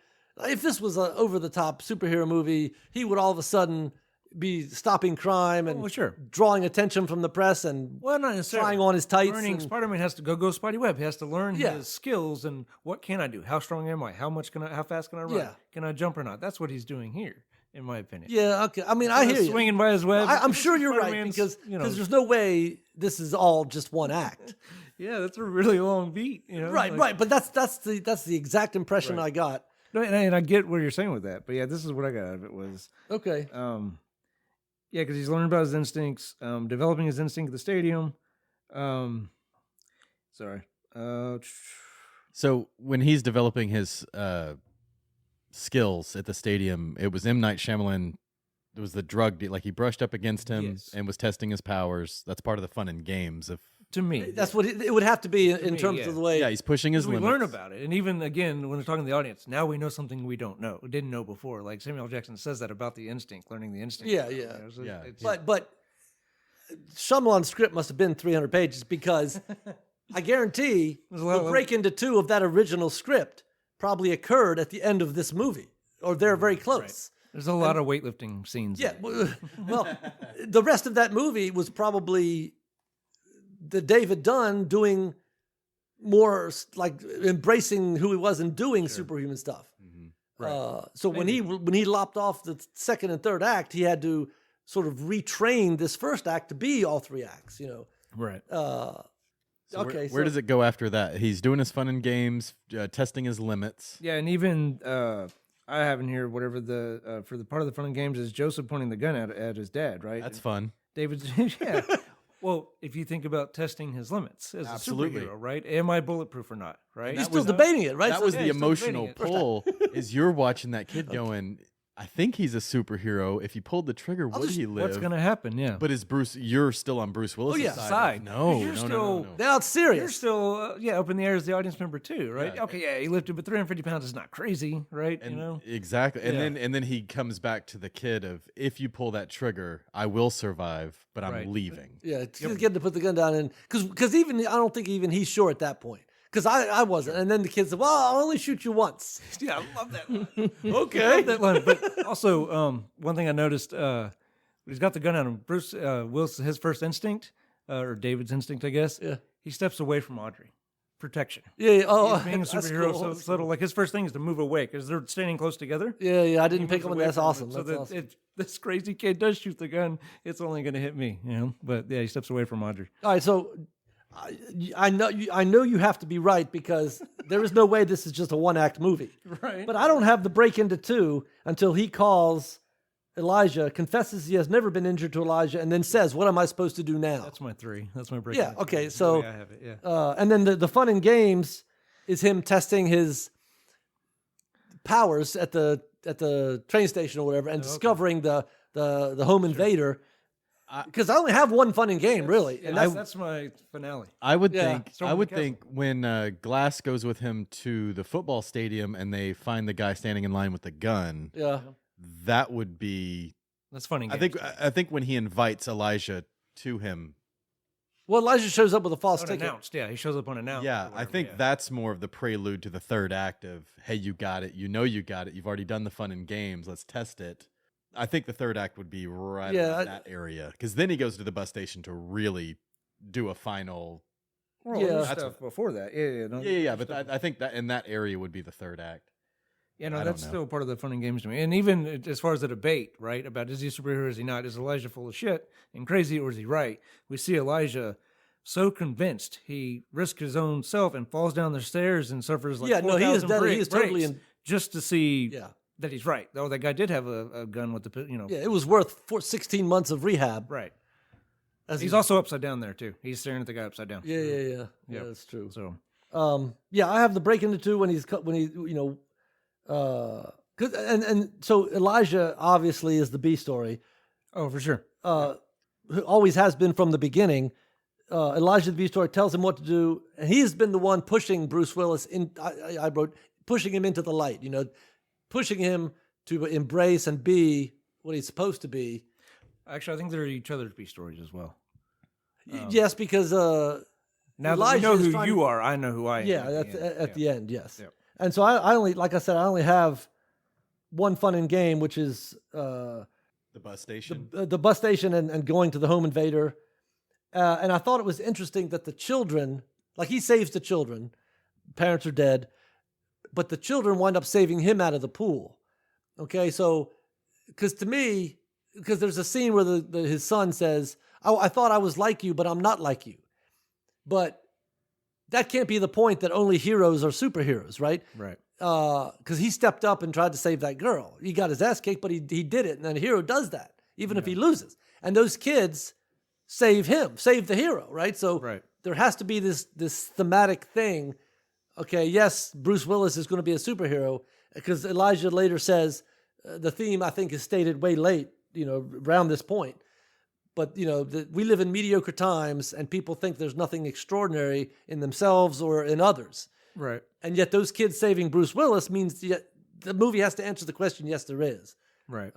If this was an over-the-top superhero movie, he would all of a sudden be stopping crime and drawing attention from the press and not necessarily trying on his tights. Spider-Man has to go Spidey Web. He has to learn his skills and what can I do? How strong am I? How fast can I run? Can I jump or not? That's what he's doing here, in my opinion. Yeah, okay. I mean, I hear you. Swinging by his web. I'm sure you're right because there's no way this is all just one act. Yeah, that's a really long beat. Right. But that's the exact impression I got. No, and I get what you're saying with that. But this is what I got out of it was okay. Yeah, because he's learning about his instincts, developing his instinct at the stadium. So when he's developing his skills at the stadium, it was M. Night Shyamalan. It was the drug deal. Like he brushed up against him and was testing his powers. That's part of the fun and games of. To me, that's what it would have to be in terms of the way. Yeah, he's pushing his limits. We learn about it, and even again, when we're talking to the audience, now we know something we didn't know before. Like Samuel Jackson says that about the instinct, learning the instinct. Yeah. But Shyamalan's script must have been 300 pages because I guarantee the break into 2 of that original script probably occurred at the end of this movie, or they're very close. There's a lot of weightlifting scenes. Yeah. Well, the rest of that movie was probably the David Dunn doing more like embracing who he was and doing superhuman stuff. Right. So when he lopped off the second and third act, he had to sort of retrain this first act to be all three acts, Right. Okay. Where does it go after that? He's doing his fun and games, testing his limits. Yeah, and even I have in here whatever the for the part of the fun and games is Joseph pointing the gun at his dad, right? That's fun. David's yeah. Well, if you think about testing his limits as Absolutely. a superhero, right? Am I bulletproof or not? Right? He's still debating it, right? That was the emotional pull. Is you're watching that kid going, I think he's a superhero. If he pulled the trigger, would he live? What's going to happen? Yeah. But you're still on Bruce Willis' side. No. Now it's serious. You're still, up in the air as the audience member too, right? Yeah. Okay, yeah, he lifted, but 350 pounds is not crazy, right? And, exactly. And then he comes back to the kid of, if you pull that trigger, I will survive, but I'm leaving. Yeah, it's getting to put the gun down, and because even I don't think even he's sure at that point. Because I wasn't. And then the kid said, well, I'll only shoot you once. Yeah, I love that line. Okay. I love that line. But also, one thing I noticed, he's got the gun on him. Bruce Willis, his first instinct, or David's instinct, I guess, he steps away from Audrey. Protection. Yeah. Oh, being a superhero, cool. So subtle. Like his first thing is to move away because they're standing close together. Yeah. I didn't pick up on that. That's awesome. So that's awesome. This crazy kid does shoot the gun. It's only going to hit me, But yeah, he steps away from Audrey. All right, so I know you have to be right because there is no way this is just a one-act movie. Right. But I don't have the break into two until he calls Elijah, confesses he has never been injured to Elijah, and then says, what am I supposed to do now? That's my 3. That's my break. Yeah, okay, so I have it, yeah. And then the fun and games is him testing his powers at the train station or whatever and discovering the home invader. Because I only have one fun and game, really. And that's my finale. I would think when Glass goes with him to the football stadium and they find the guy standing in line with the gun. Yeah, that would be. That's funny. I think when he invites Elijah to him. Well, Elijah shows up with a false ticket. Unannounced. Yeah, he shows up unannounced. Yeah, I think that's more of the prelude to the third act of, hey, you got it. You know you got it. You've already done the fun and games. Let's test it. I think the third act would be right in that area because then he goes to the bus station to really do a final. Well, stuff before that. Yeah. But I think that in that area would be the third act. Yeah, no, that's still part of the fun and games to me. And even as far as the debate, right, about is he a superhero or is he not? Is Elijah full of shit and crazy or is he right? We see Elijah so convinced he risks his own self and falls down the stairs and suffers like 4,000 he is totally just to see. Yeah. That he's right. Oh, that guy did have a gun with the, Yeah, it was worth 16 months of rehab. Right. He's also upside down there, too. He's staring at the guy upside down. Yeah, that's true. So, I have the break into two when so Elijah obviously is the B story. Oh, for sure. Who always has been from the beginning. Elijah the B story tells him what to do, and he's been the one pushing Bruce Willis in. I wrote pushing him into the light. Pushing him to embrace and be what he's supposed to be. Actually, I think they're each other's B stories as well. Yes, because now Elijah that we know who you are, I know who I am. Yeah, at the end, yes. Yeah. And so I only, like I said, I only have one fun and game, which is the bus station. The bus station and going to the home invader. And I thought it was interesting that the children, like he saves the children, parents are dead, but the children wind up saving him out of the pool. Okay, so, because there's a scene where his son says, I thought I was like you, but I'm not like you. But that can't be the point that only heroes are superheroes, right? Right. Because he stepped up and tried to save that girl. He got his ass kicked, but he did it. And then a hero does that, even if he loses. And those kids save the hero, right? So there has to be this thematic thing. Okay, yes, Bruce Willis is going to be a superhero because Elijah later says the theme, I think, is stated way late, around this point. But, we live in mediocre times and people think there's nothing extraordinary in themselves or in others. Right. And yet those kids saving Bruce Willis means the movie has to answer the question, yes, there is. Right.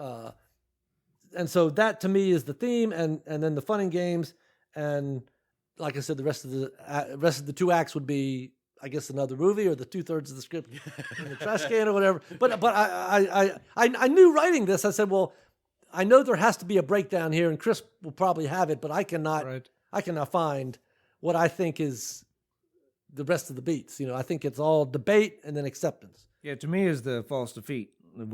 And so that to me is the theme and then the fun and games. And like I said, the rest of the two acts would be I guess, another movie or the 2/3 of the script in the trash can or whatever. But I knew writing this. I said, well, I know there has to be a breakdown here, and Chris will probably have it, but I cannot find what I think is the rest of the beats. I think it's all debate and then acceptance. Yeah, to me is the false defeat the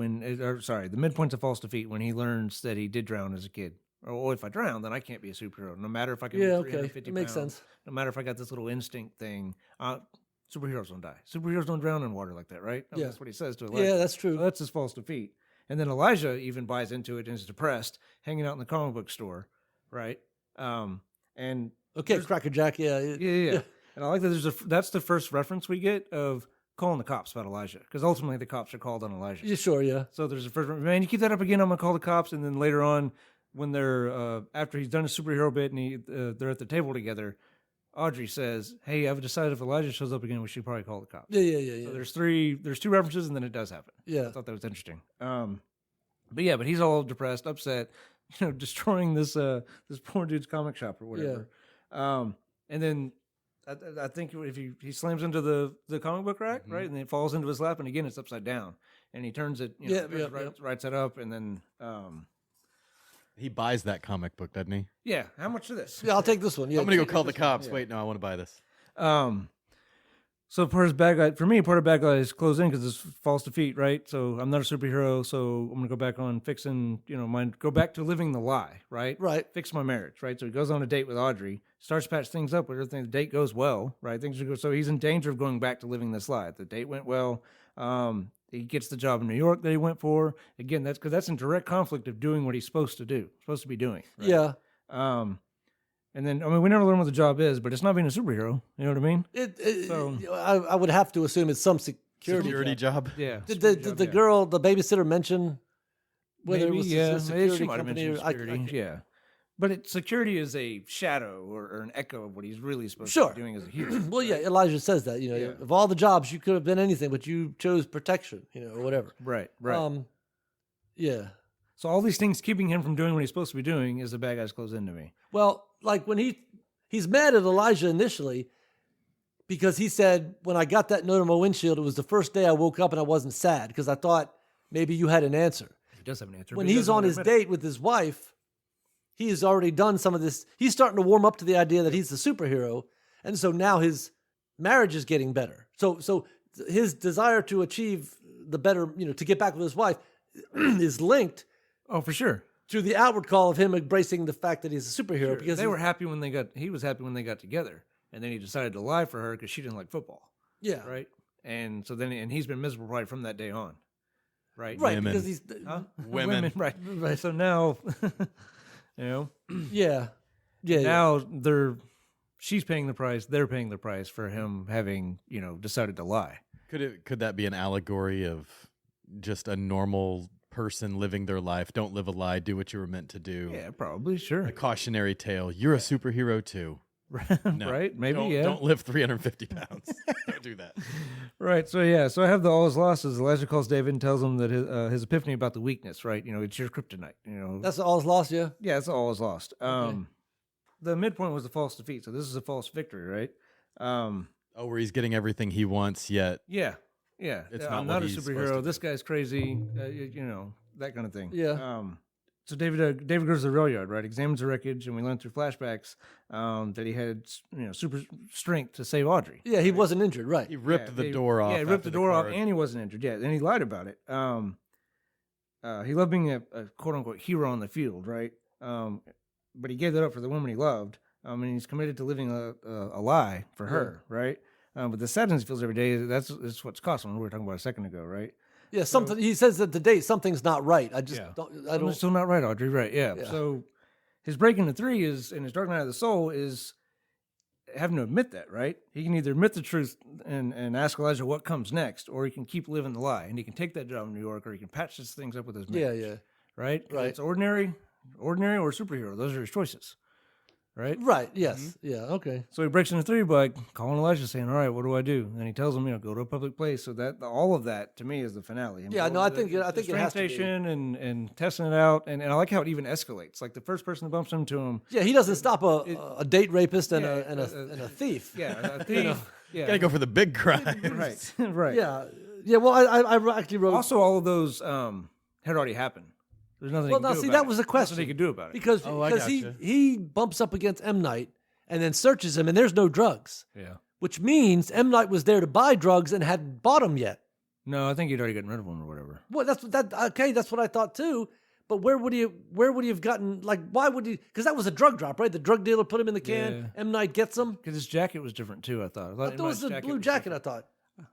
midpoint's a false defeat when he learns that he did drown as a kid. Or if I drown, then I can't be a superhero. No matter if I can be 350 That makes pounds, sense. No matter if I got this little instinct thing, superheroes don't die. Superheroes don't drown in water like that, right? Oh, that's what he says to Elijah. Yeah, that's true. So that's his false defeat. And then Elijah even buys into it and is depressed, hanging out in the comic book store, right? And Cracker Jack, yeah. And I like that that's the first reference we get of calling the cops about Elijah, because ultimately the cops are called on Elijah. Yeah, sure, yeah. So there's a first, man, you keep that up again, I'm gonna call the cops. And then later on, when they're after he's done a superhero bit and they're at the table together, Audrey says, "Hey, I've decided if Elijah shows up again, we should probably call the cops." Yeah. So there's two references, and then it does happen. Yeah, I thought that was interesting. But he's all depressed, upset, destroying this poor dude's comic shop or whatever. Yeah. And then I think if he slams into the comic book rack, right, and then it falls into his lap, and again it's upside down, and he turns it, writes it up, and then. He buys that comic book, doesn't he? Yeah. How much for this? Yeah, I'll take this one. Yeah, I'm gonna go call the cops. Wait, no, I want to buy this. So part of bad guy is closed in because it's false defeat, right? So I'm not a superhero, so I'm gonna go back on fixing, go back to living the lie, right? Right. Fix my marriage, right? So he goes on a date with Audrey, starts to patch things up, but everything, the date goes well, right? Things are good. So he's in danger of going back to living this lie. The date went well. He gets the job in New York that he went for. Again, that's because that's in direct conflict of doing what he's supposed to be doing. Right? Yeah. And then, we never learn what the job is, but it's not being a superhero. You know what I mean? I would have to assume it's some security job. Yeah. Did the girl, the babysitter, mention whether it was a security she might have company? mentioned security. Yeah. But security is a shadow or an echo of what he's really supposed Sure. to be doing as a hero. Well, yeah, Elijah says that, of all the jobs, you could have been anything, but you chose protection, or whatever. Right. Yeah. So all these things keeping him from doing what he's supposed to be doing is the bad guys close into me. Well, like when he's mad at Elijah initially because he said, when I got that note on my windshield, it was the first day I woke up and I wasn't sad because I thought maybe you had an answer. He does have an answer. When he's on his date with his wife, he has already done some of this. He's starting to warm up to the idea that he's the superhero. And so now his marriage is getting better. So his desire to achieve the better, to get back with his wife is linked. Oh, for sure. To the outward call of him embracing the fact that he's a superhero. Sure. Because he was happy when they got together. And then he decided to lie for her because she didn't like football. Yeah. Right? And so then he's been miserable probably from that day on. Right? Right, Women. because he's... Women. Right. So now... Yeah. Now she's paying the price. They're paying the price for him having, decided to lie. Could that be an allegory of just a normal person living their life? Don't live a lie. Do what you were meant to do. Yeah, probably. Sure. A cautionary tale. You're a superhero too. No, right? Maybe. Don't live 350 pounds. Don't do that. Right. So I have the all his losses. Elijah calls David and tells him that his epiphany about the weakness. Right. It's your kryptonite. That's all his lost. Yeah. Yeah, that's all his lost. The midpoint was a false defeat, so this is a false victory, right? Where he's getting everything he wants, yet yeah. It's I'm not a superhero. This guy's crazy. That kind of thing. Yeah. So David goes to the rail yard, right? Examines the wreckage, and we learn through flashbacks that he had super strength to save Audrey. Yeah, he wasn't injured, right? he ripped the door off. Yeah, he ripped the door off, and he wasn't injured. Yeah, and he lied about it. He loved being a quote unquote hero on the field, right? But he gave that up for the woman he loved. And he's committed to living a lie for her, right? But the sadness he feels every day, that's what's costing him. We were talking about a second ago, right? Yeah, something. He says that today something's not right. I don't. It's still not right, Audrey. Right? Yeah. So his break into three is, in his dark night of the soul, is having to admit that. Right? He can either admit the truth and ask Elijah what comes next, or he can keep living the lie, and he can take that job in New York, or he can patch these things up with his marriage. Yeah. Right. Right. It's ordinary or superhero. Those are his choices. right? Right. Yes. Yeah. Okay. So he breaks into 3, but calling Elijah saying, all right, what do I do? And he tells him, go to a public place. So that all of that to me is the finale. Yeah, no, I think it has train to be. station and testing it out. And I like how it even escalates. Like the first person that bumps into him. Yeah, he doesn't stop a date rapist and a thief. Yeah, a thief. Yeah. Gotta go for the big crime. Right. Right. Yeah. Yeah. Well, I actually wrote. Also, all of those had already happened. There's nothing. Well, he could now do see, about that it. was the question. Nothing he could do about it. Because he bumps up against M. Night and then searches him, and there's no drugs. Yeah. Which means M. Night was there to buy drugs and hadn't bought them yet. No, I think he'd already gotten rid of them or whatever. Well, that's what I thought too. But where would he have gotten, like, why would he? Because that was a drug drop, right? The drug dealer put him in the can. Yeah. M. Night gets him. Because his jacket was different too. I thought. I thought it was a blue jacket. I thought.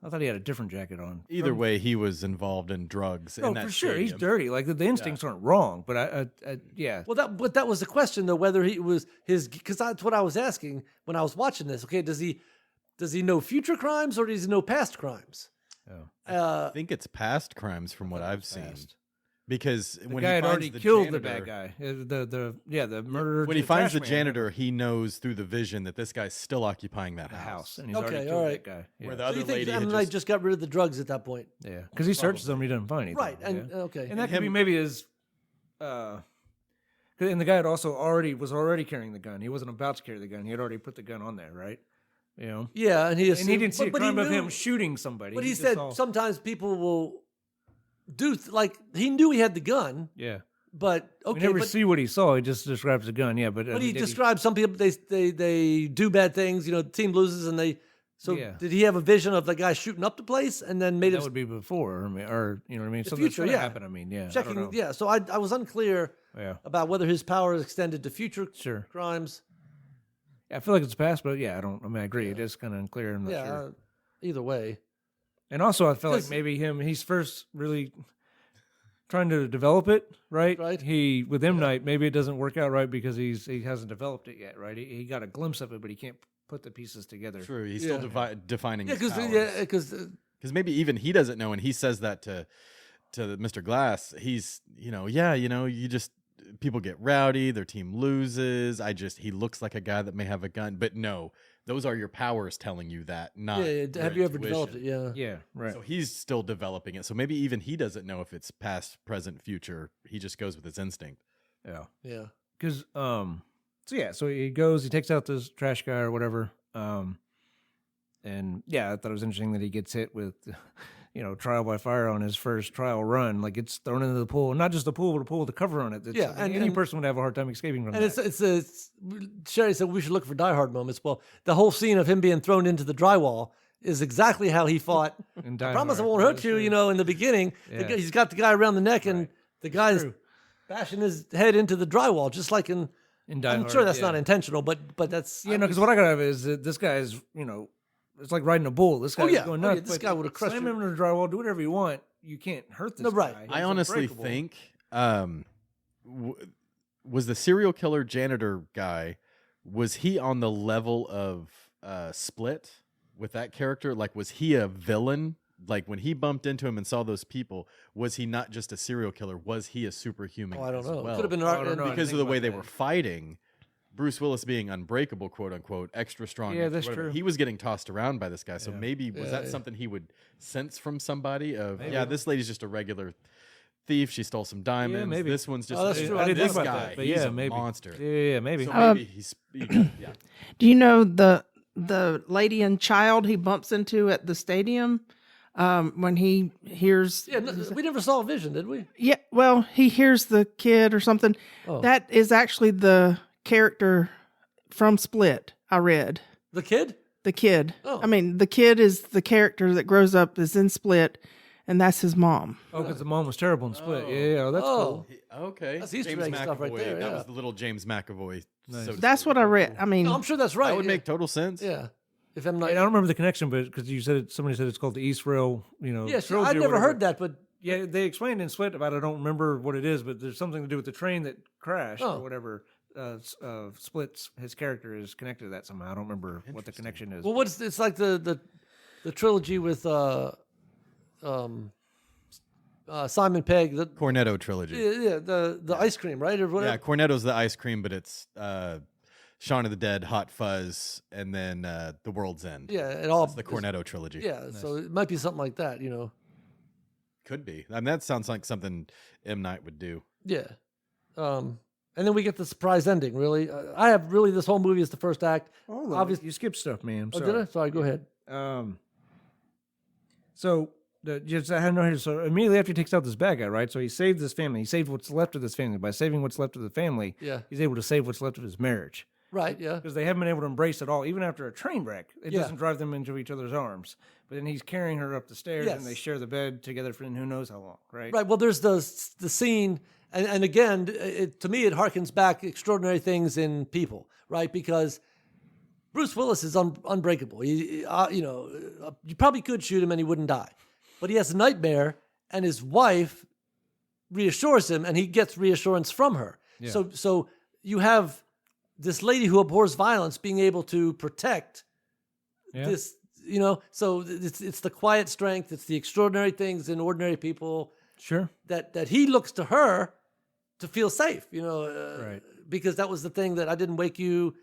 I thought he had a different jacket on. Either way, he was involved in drugs. No, in that for sure. He's stadium. dirty. Like the instincts aren't wrong, but I yeah. Well, that was the question though, whether he was his, because that's what I was asking when I was watching this. Okay, does he know future crimes or does he know past crimes? Oh. I think it's past crimes from what I've seen. Because The when guy he had finds already the killed janitor, the bad guy. The murderer. when he the finds the trash man janitor, he knows through the vision that this guy's still occupying that the house. house, and he's Okay, already all killed right. that guy. Yeah. Where the So other you think lady M. had Night just just got rid of the drugs at that point? Yeah, because he searches them, he doesn't find anything. Right, and yeah. okay. And that could be maybe his. And the guy had also already carrying the gun. He wasn't about to carry the gun. He had already put the gun on there, right? Yeah, and he didn't see a but crime he of knew- him shooting somebody. But he just said saw- sometimes people will do like he knew he had the gun, Yeah. but We okay, never but, see what he saw. He just describes the gun. Yeah, but he described some people they do bad things. The team loses and they. So Yeah. did he have a vision of the guy shooting up the place and then made that it would be before, or you know what I mean? Something future, that's gonna yeah. happen. I mean, yeah. I don't checking? know. Yeah, so I was unclear Yeah. about whether his power is extended to future Sure. crimes. I feel like it's past, but yeah, I agree. It is kind of unclear. I'm not Yeah, sure. either way. And also, I felt like 'Cause- maybe he's first really trying to develop it, right? Right. With M. Night, maybe it doesn't work out right because he hasn't developed it yet, right? He got a glimpse of it, but he can't put the pieces together. True. He's Yeah. still defining Yeah, his because powers. Because maybe even he doesn't know, and he says that to Mr. Glass. He's, you just people get rowdy, their team loses. He looks like a guy that may have a gun, but no, those are your powers telling you that. Not your have you ever intuition. developed it? Yeah. Yeah, right. So he's still developing it. So maybe even he doesn't know if it's past, present, future. He just goes with his instinct. Yeah. Yeah. Because so he goes, he takes out this trash guy or whatever. And yeah, I thought it was interesting that he gets hit with, trial by fire on his first trial run. Like it's thrown into the pool, not just the pool, but a pool with a cover on it. Yeah, and any person would have a hard time escaping from And that. it's Sherry said we should look for Die Hard moments. Well, the whole scene of him being thrown into the drywall is exactly how he fought. In I Die promise I Hard. won't hurt That's you, true. in the beginning. Yeah. He's got the guy around the neck and the guy's True. bashing his head into the drywall, just like in In Die I'm Hard, sure that's yeah. not intentional, but that's Yeah, no, because what I got out of it is that this guy is, it's like riding a bull. This guy's yeah. going Oh, yeah, nuts. this but guy would've crushed slam you. him into the drywall, do whatever you want. You can't hurt this No, right. guy. I He's honestly unbreakable. think was the serial killer janitor guy, was he on the level of Split with that character? Like, was he a villain? Like, when he bumped into him and saw those people, was he not just a serial killer? Was he a superhuman? I don't as know. well? Could have been I don't know. Because think of the way about they that. were fighting. Bruce Willis being unbreakable, quote unquote, extra strong. Yeah, extra that's whatever. true. He was getting tossed around by this guy. So Yeah. maybe was that Yeah. something he would sense from somebody? Of Maybe. this lady's just a regular thief. She stole some diamonds. maybe. This one's just Oh, that's true. I didn't this think about guy. that, but he's yeah, a maybe. monster. Yeah, maybe. So maybe he's yeah. Do you know the lady and child he bumps into at the stadium when he hears? Yeah, we never saw a vision, did we? Yeah, well, he hears the kid or something. Oh. That is actually the character from Split. I read The kid? the kid. Oh. I mean, the kid is the character that grows up is in Split, and that's his mom. Oh, because the mom was terrible in Split. Yeah, that's cool. Okay. That's Easter James egg stuff right McAvoy. there, That yeah. was the little James McAvoy. Nice. so to That's speak. what I read. I mean, No, I'm sure that's right. That would yeah. make total sense. Yeah. If I'm And not. I don't remember the connection, but because you said somebody said it's called the East Rail, Yes, trilogy I'd or never whatever. heard that, but Yeah, they explained in Split about it. I don't remember what it is, but there's something to do with the train that crashed Oh. or whatever. Split's his character is connected to that somehow. I don't remember what the connection is. well, it's like the trilogy with Simon Pegg. The Cornetto trilogy. the ice cream, right, or Yeah, whatever. Cornetto's the ice cream, but it's Shaun of the Dead, Hot Fuzz, and then The World's End. Yeah, it all That's the Cornetto trilogy. Yeah, nice. So it might be something like that, Could be. I mean, that sounds like something M. Night would do. Yeah. And then we get the surprise ending, really. I have really this whole movie is the first act. Obviously, you skipped stuff, man. Oh, did I? Sorry, go ahead. So I had no idea. So immediately after he takes out this bad guy, right? So he saved this family. He saved what's left of this family. By saving what's left of the family, he's able to save what's left of his marriage. Right, yeah. Because they haven't been able to embrace it all. Even after a train wreck, it doesn't drive them into each other's arms. But then he's carrying her up the stairs, and they share the bed together for who knows how long, right? Right, well, there's the scene, and again, to me, it harkens back extraordinary things in people, right? Because Bruce Willis is unbreakable. He, you probably could shoot him and he wouldn't die. But he has a nightmare, and his wife reassures him, and he gets reassurance from her. Yeah. So you have this lady who abhors violence being able to protect this, so it's the quiet strength, it's the extraordinary things in ordinary people. Sure. That he looks to her to feel safe, right. Because that was the thing that I didn't wake you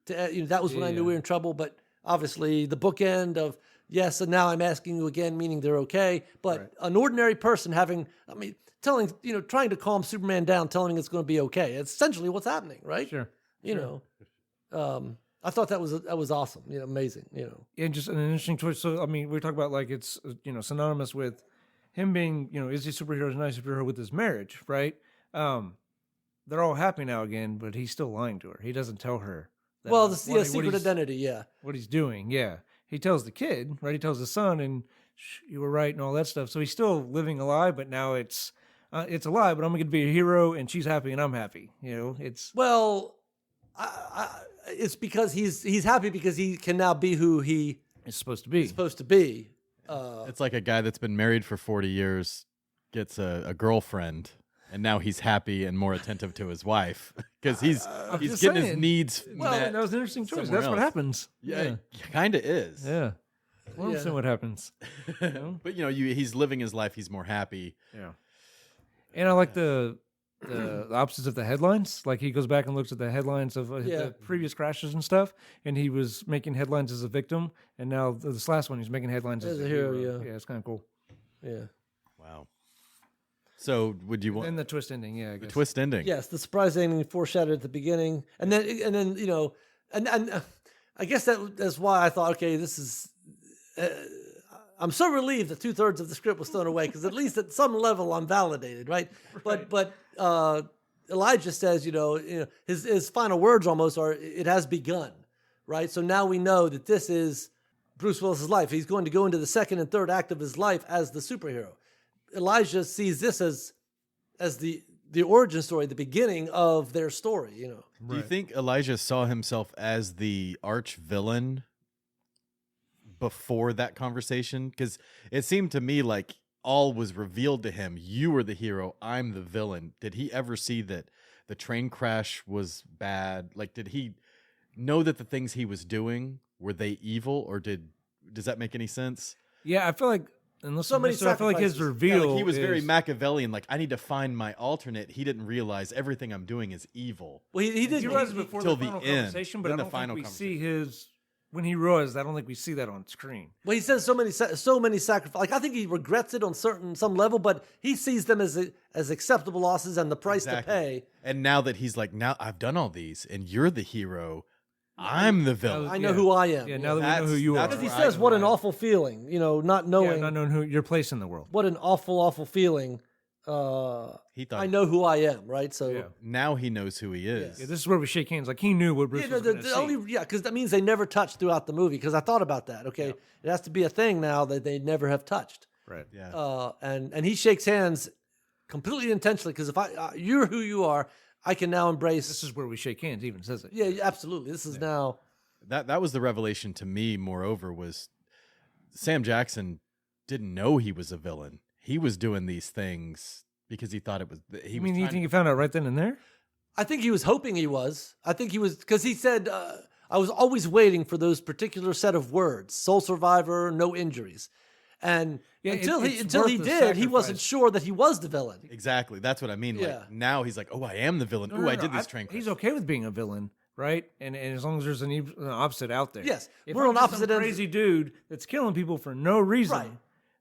to, that was when I knew we were in trouble. But obviously the bookend of yes, and now I'm asking you again, meaning they're okay. But an ordinary person trying to calm Superman down, telling him it's going to be okay. It's essentially what's happening, right? Sure. I thought that was awesome, amazing, And just an interesting choice. So, I mean, we talk about like it's, synonymous with him being, is he a superhero, is he not a superhero with his marriage, right? They're all happy now again, but he's still lying to her. He doesn't tell her. That secret identity, yeah. What he's doing, yeah. He tells the kid, right? He tells the son, and you were right and all that stuff. So he's still living a lie, but now it's a lie, but I'm going to be a hero, and she's happy, and I'm happy. It's... Well... it's because he's happy because he can now be who he is supposed to be. It's like a guy that's been married for 40 years gets a girlfriend, and now he's happy and more attentive to his wife because he's getting his needs met. Well, that was an interesting choice. That's what happens. Yeah, it kind of is. Yeah. Well, understand what happens. But he's living his life. He's more happy. Yeah. And I like the opposites of the headlines. Like he goes back and looks at the headlines of the previous crashes and stuff, and he was making headlines as a victim, and now this last one he's making headlines as a hero. Yeah, it's kind of cool. Yeah. Wow. So would you want... And the twist ending, I guess. The twist ending. Yes, the surprise ending foreshadowed at the beginning. And then and I guess that's why I thought, okay, this is... I'm so relieved that 2/3 of the script was thrown away because at least at some level I'm validated, right? But Elijah says, his final words almost are, "It has begun," right? So now we know that this is Bruce Willis's life. He's going to go into the second and third act of his life as the superhero. Elijah sees this as the origin story, the beginning of their story. Do you think Elijah saw himself as the arch villain before that conversation? Because it seemed to me like all was revealed to him. You were the hero, I'm the villain. Did he ever see that the train crash was bad? Like, did he know that the things he was doing, were they evil, or does that make any sense? Yeah, I feel like I feel like his reveal he was very Machiavellian. Like, I need to find my alternate. He didn't realize everything I'm doing is evil. Well, he didn't realize it before the final conversation, but I don't think we see his... When he realized, I don't think we see that on screen. Well, he says so many sacrifices. Like, I think he regrets it on some level, but he sees them as acceptable losses and the price to pay. And now that he's like, now I've done all these, and you're the hero, I'm the villain. I know who I am. Yeah, now that we know who you are. Because he says, "What an awful feeling," not knowing who your place in the world. What an awful, awful feeling. He thought I know who I am, right? So now he knows who he is. Yeah, this is where we shake hands. Like he knew what Bruce was going to see. Because that means they never touched throughout the movie. Because I thought about that. Okay, it has to be a thing now that they never have touched. Right. Yeah. And he shakes hands completely intentionally because if you're who you are, I can now embrace. This is where we shake hands. Even says it. Yeah, absolutely. This is now. That was the revelation to me. Moreover, was Sam Jackson didn't know he was a villain. He was doing these things because he thought it was. You think he found out right then and there? I think he was hoping he was. I think he was because he said, "I was always waiting for those particular set of words: sole survivor, no injuries." And until he did, he wasn't sure that he was the villain. Exactly. That's what I mean. Like now he's like, "Oh, I am the villain. I did this train crash." He's okay with being a villain, right? And as long as there's an opposite out there. Yes, if we're I'm on just opposite some ends. crazy dude that's killing people for no reason. Right.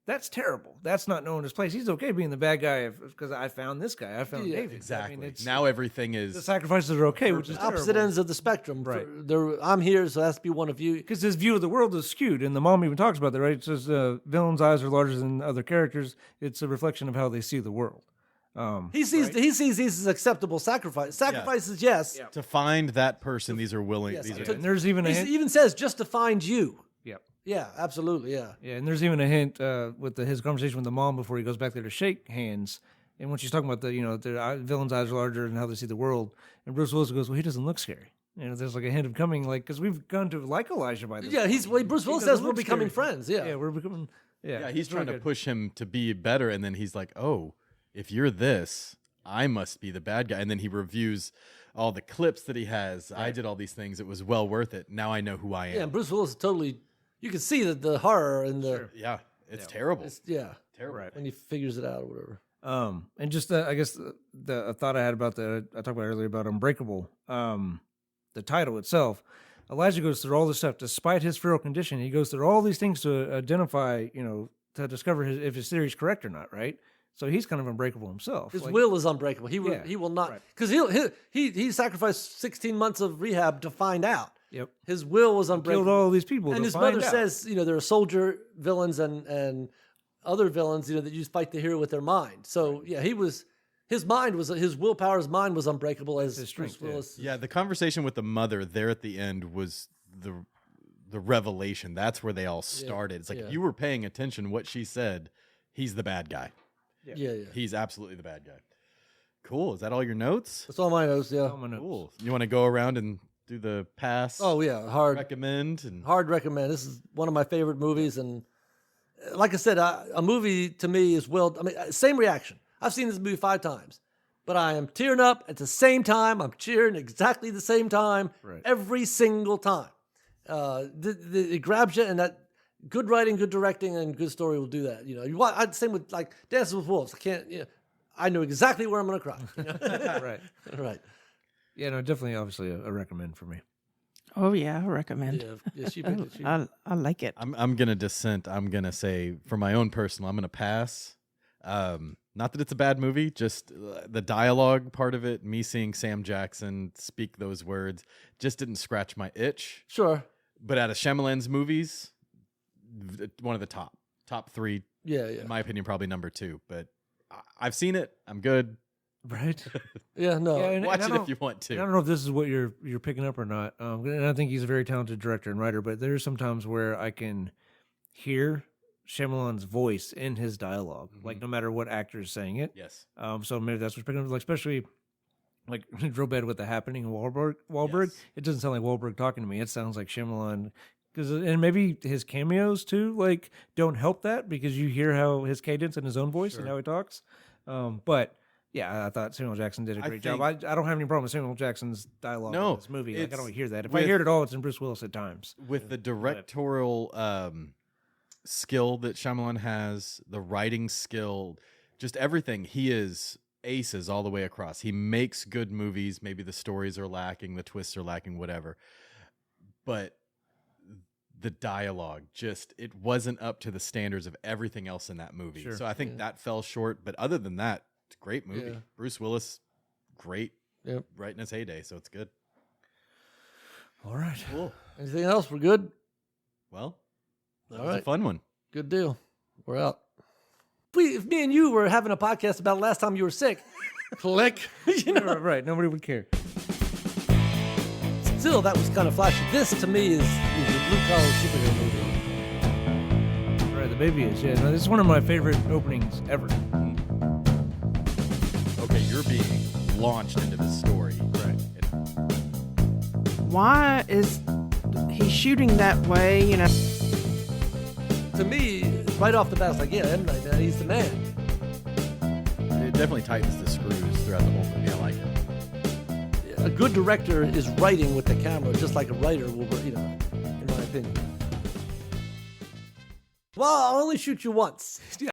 That's terrible. That's not knowing his place. He's okay being the bad guy because I found this guy. I found David. Exactly. I mean, Now everything is the sacrifices are okay, which is Opposite terrible. ends of the spectrum. Right. I'm here, so it has to be one of you. Because his view of the world is skewed, and the mom even talks about that, right? It says villains' eyes are larger than other characters. It's a reflection of how they see the world. He sees these as acceptable sacrifice. Sacrifices, yes. Yeah. to find that person. These are willing. Yes, These to- are And there's even a He hint. even says just to find you. Yep. Yeah, absolutely. Yeah. Yeah, and there's even a hint with his conversation with the mom before he goes back there to shake hands. And when she's talking about the villain's eyes are larger and how they see the world, and Bruce Willis goes, "Well, he doesn't look scary." There's like a hint of coming, like because we've gone to like Elijah by this. Yeah, point. Bruce Willis doesn't says we're look becoming scary. friends. Yeah. Yeah, we're becoming. Yeah, he's it's really trying to good. push him to be better, and then he's like, "Oh, if you're this, I must be the bad guy." And then he reviews all the clips that he has. I did all these things. It was well worth it. Now I know who I am. Yeah, and Bruce Willis is totally. You can see the horror in the. Yeah, it's terrible. Terrible. When he figures it out or whatever. And just I guess the thought I had about I talked about earlier about Unbreakable, the title itself. Elijah goes through all this stuff despite his feral condition. He goes through all these things to identify, to discover if his theory is correct or not, right? So he's kind of unbreakable himself. His will is unbreakable. He will not because he sacrificed 16 months of rehab to find out. Yep. His will was unbreakable. Killed all these people. And to his find mother out. says, there are soldier villains and other villains, that you fight the hero with their mind. So his willpower's mind was unbreakable as his strength, Bruce Willis. Yeah, the conversation with the mother there at the end was the revelation. That's where they all started. It's like if you were paying attention, what she said, he's the bad guy. Yeah. He's absolutely the bad guy. Cool. Is that all your notes? That's all my notes. Yeah. Cool. You want to go around and do the pass? Oh yeah, hard recommend. Hard recommend. This is one of my favorite movies, and like I said, a movie to me is same reaction. I've seen this movie 5 times, but I am tearing up at the same time. I'm cheering exactly the same time every single time. It grabs you, and that good writing, good directing, and good story will do that. Same with like Dances with Wolves. I know exactly where I'm going to cry. Right. Yeah, no, definitely, obviously, a recommend for me. Oh yeah, I recommend. Yeah, she picked it. I like it. I'm gonna dissent. I'm gonna say for my own personal, I'm gonna pass. Not that it's a bad movie, just the dialogue part of it. Me seeing Sam Jackson speak those words just didn't scratch my itch. Sure. But out of Shyamalan's movies, one of the top 3. Yeah. In my opinion, probably number 2. But I've seen it. I'm good. Right. Yeah. No. Yeah, Watch it if you want to. I don't know if this is what you're picking up or not. And I think he's a very talented director and writer, but there's some times where I can hear Shyamalan's voice in his dialogue, like no matter what actor is saying it. Yes. So maybe that's what's picking up, like especially like Real Bad with the Happening in Wahlberg. Yes. It doesn't sound like Wahlberg talking to me. It sounds like Shyamalan. And maybe his cameos too, like don't help that because you hear how his cadence in his own voice and how he talks. But yeah, I thought Samuel Jackson did a great job. I don't have any problem with Samuel Jackson's dialogue in this movie. Like I don't hear that. If I hear it at all, it's in Bruce Willis at times. With the directorial skill that Shyamalan has, the writing skill, just everything, he is aces all the way across. He makes good movies. Maybe the stories are lacking, the twists are lacking, whatever. But the dialogue it wasn't up to the standards of everything else in that movie. Sure. So I think that fell short. But other than that, it's a great movie. Yeah. Bruce Willis, great. Yep. Right in his heyday, so it's good. All right. Cool. Anything else? We're good? Well, that All was right. a fun one. Good deal. We're out. If me and you were having a podcast about last time you were sick, click. Right. Nobody would care. Still, that was kind of flashy. This, to me, is a blue-collar superhero movie. Right. The baby is. Yeah. No, this is one of my favorite openings ever. Okay, you're being launched into the story. Right. Why is he shooting that way? To me, right off the bat, it's like, yeah, M. Night, man, he's the man. It definitely tightens the screws throughout the whole movie. I like it. A good director is writing with the camera, just like a writer will, in my opinion. Well, I'll only shoot you once.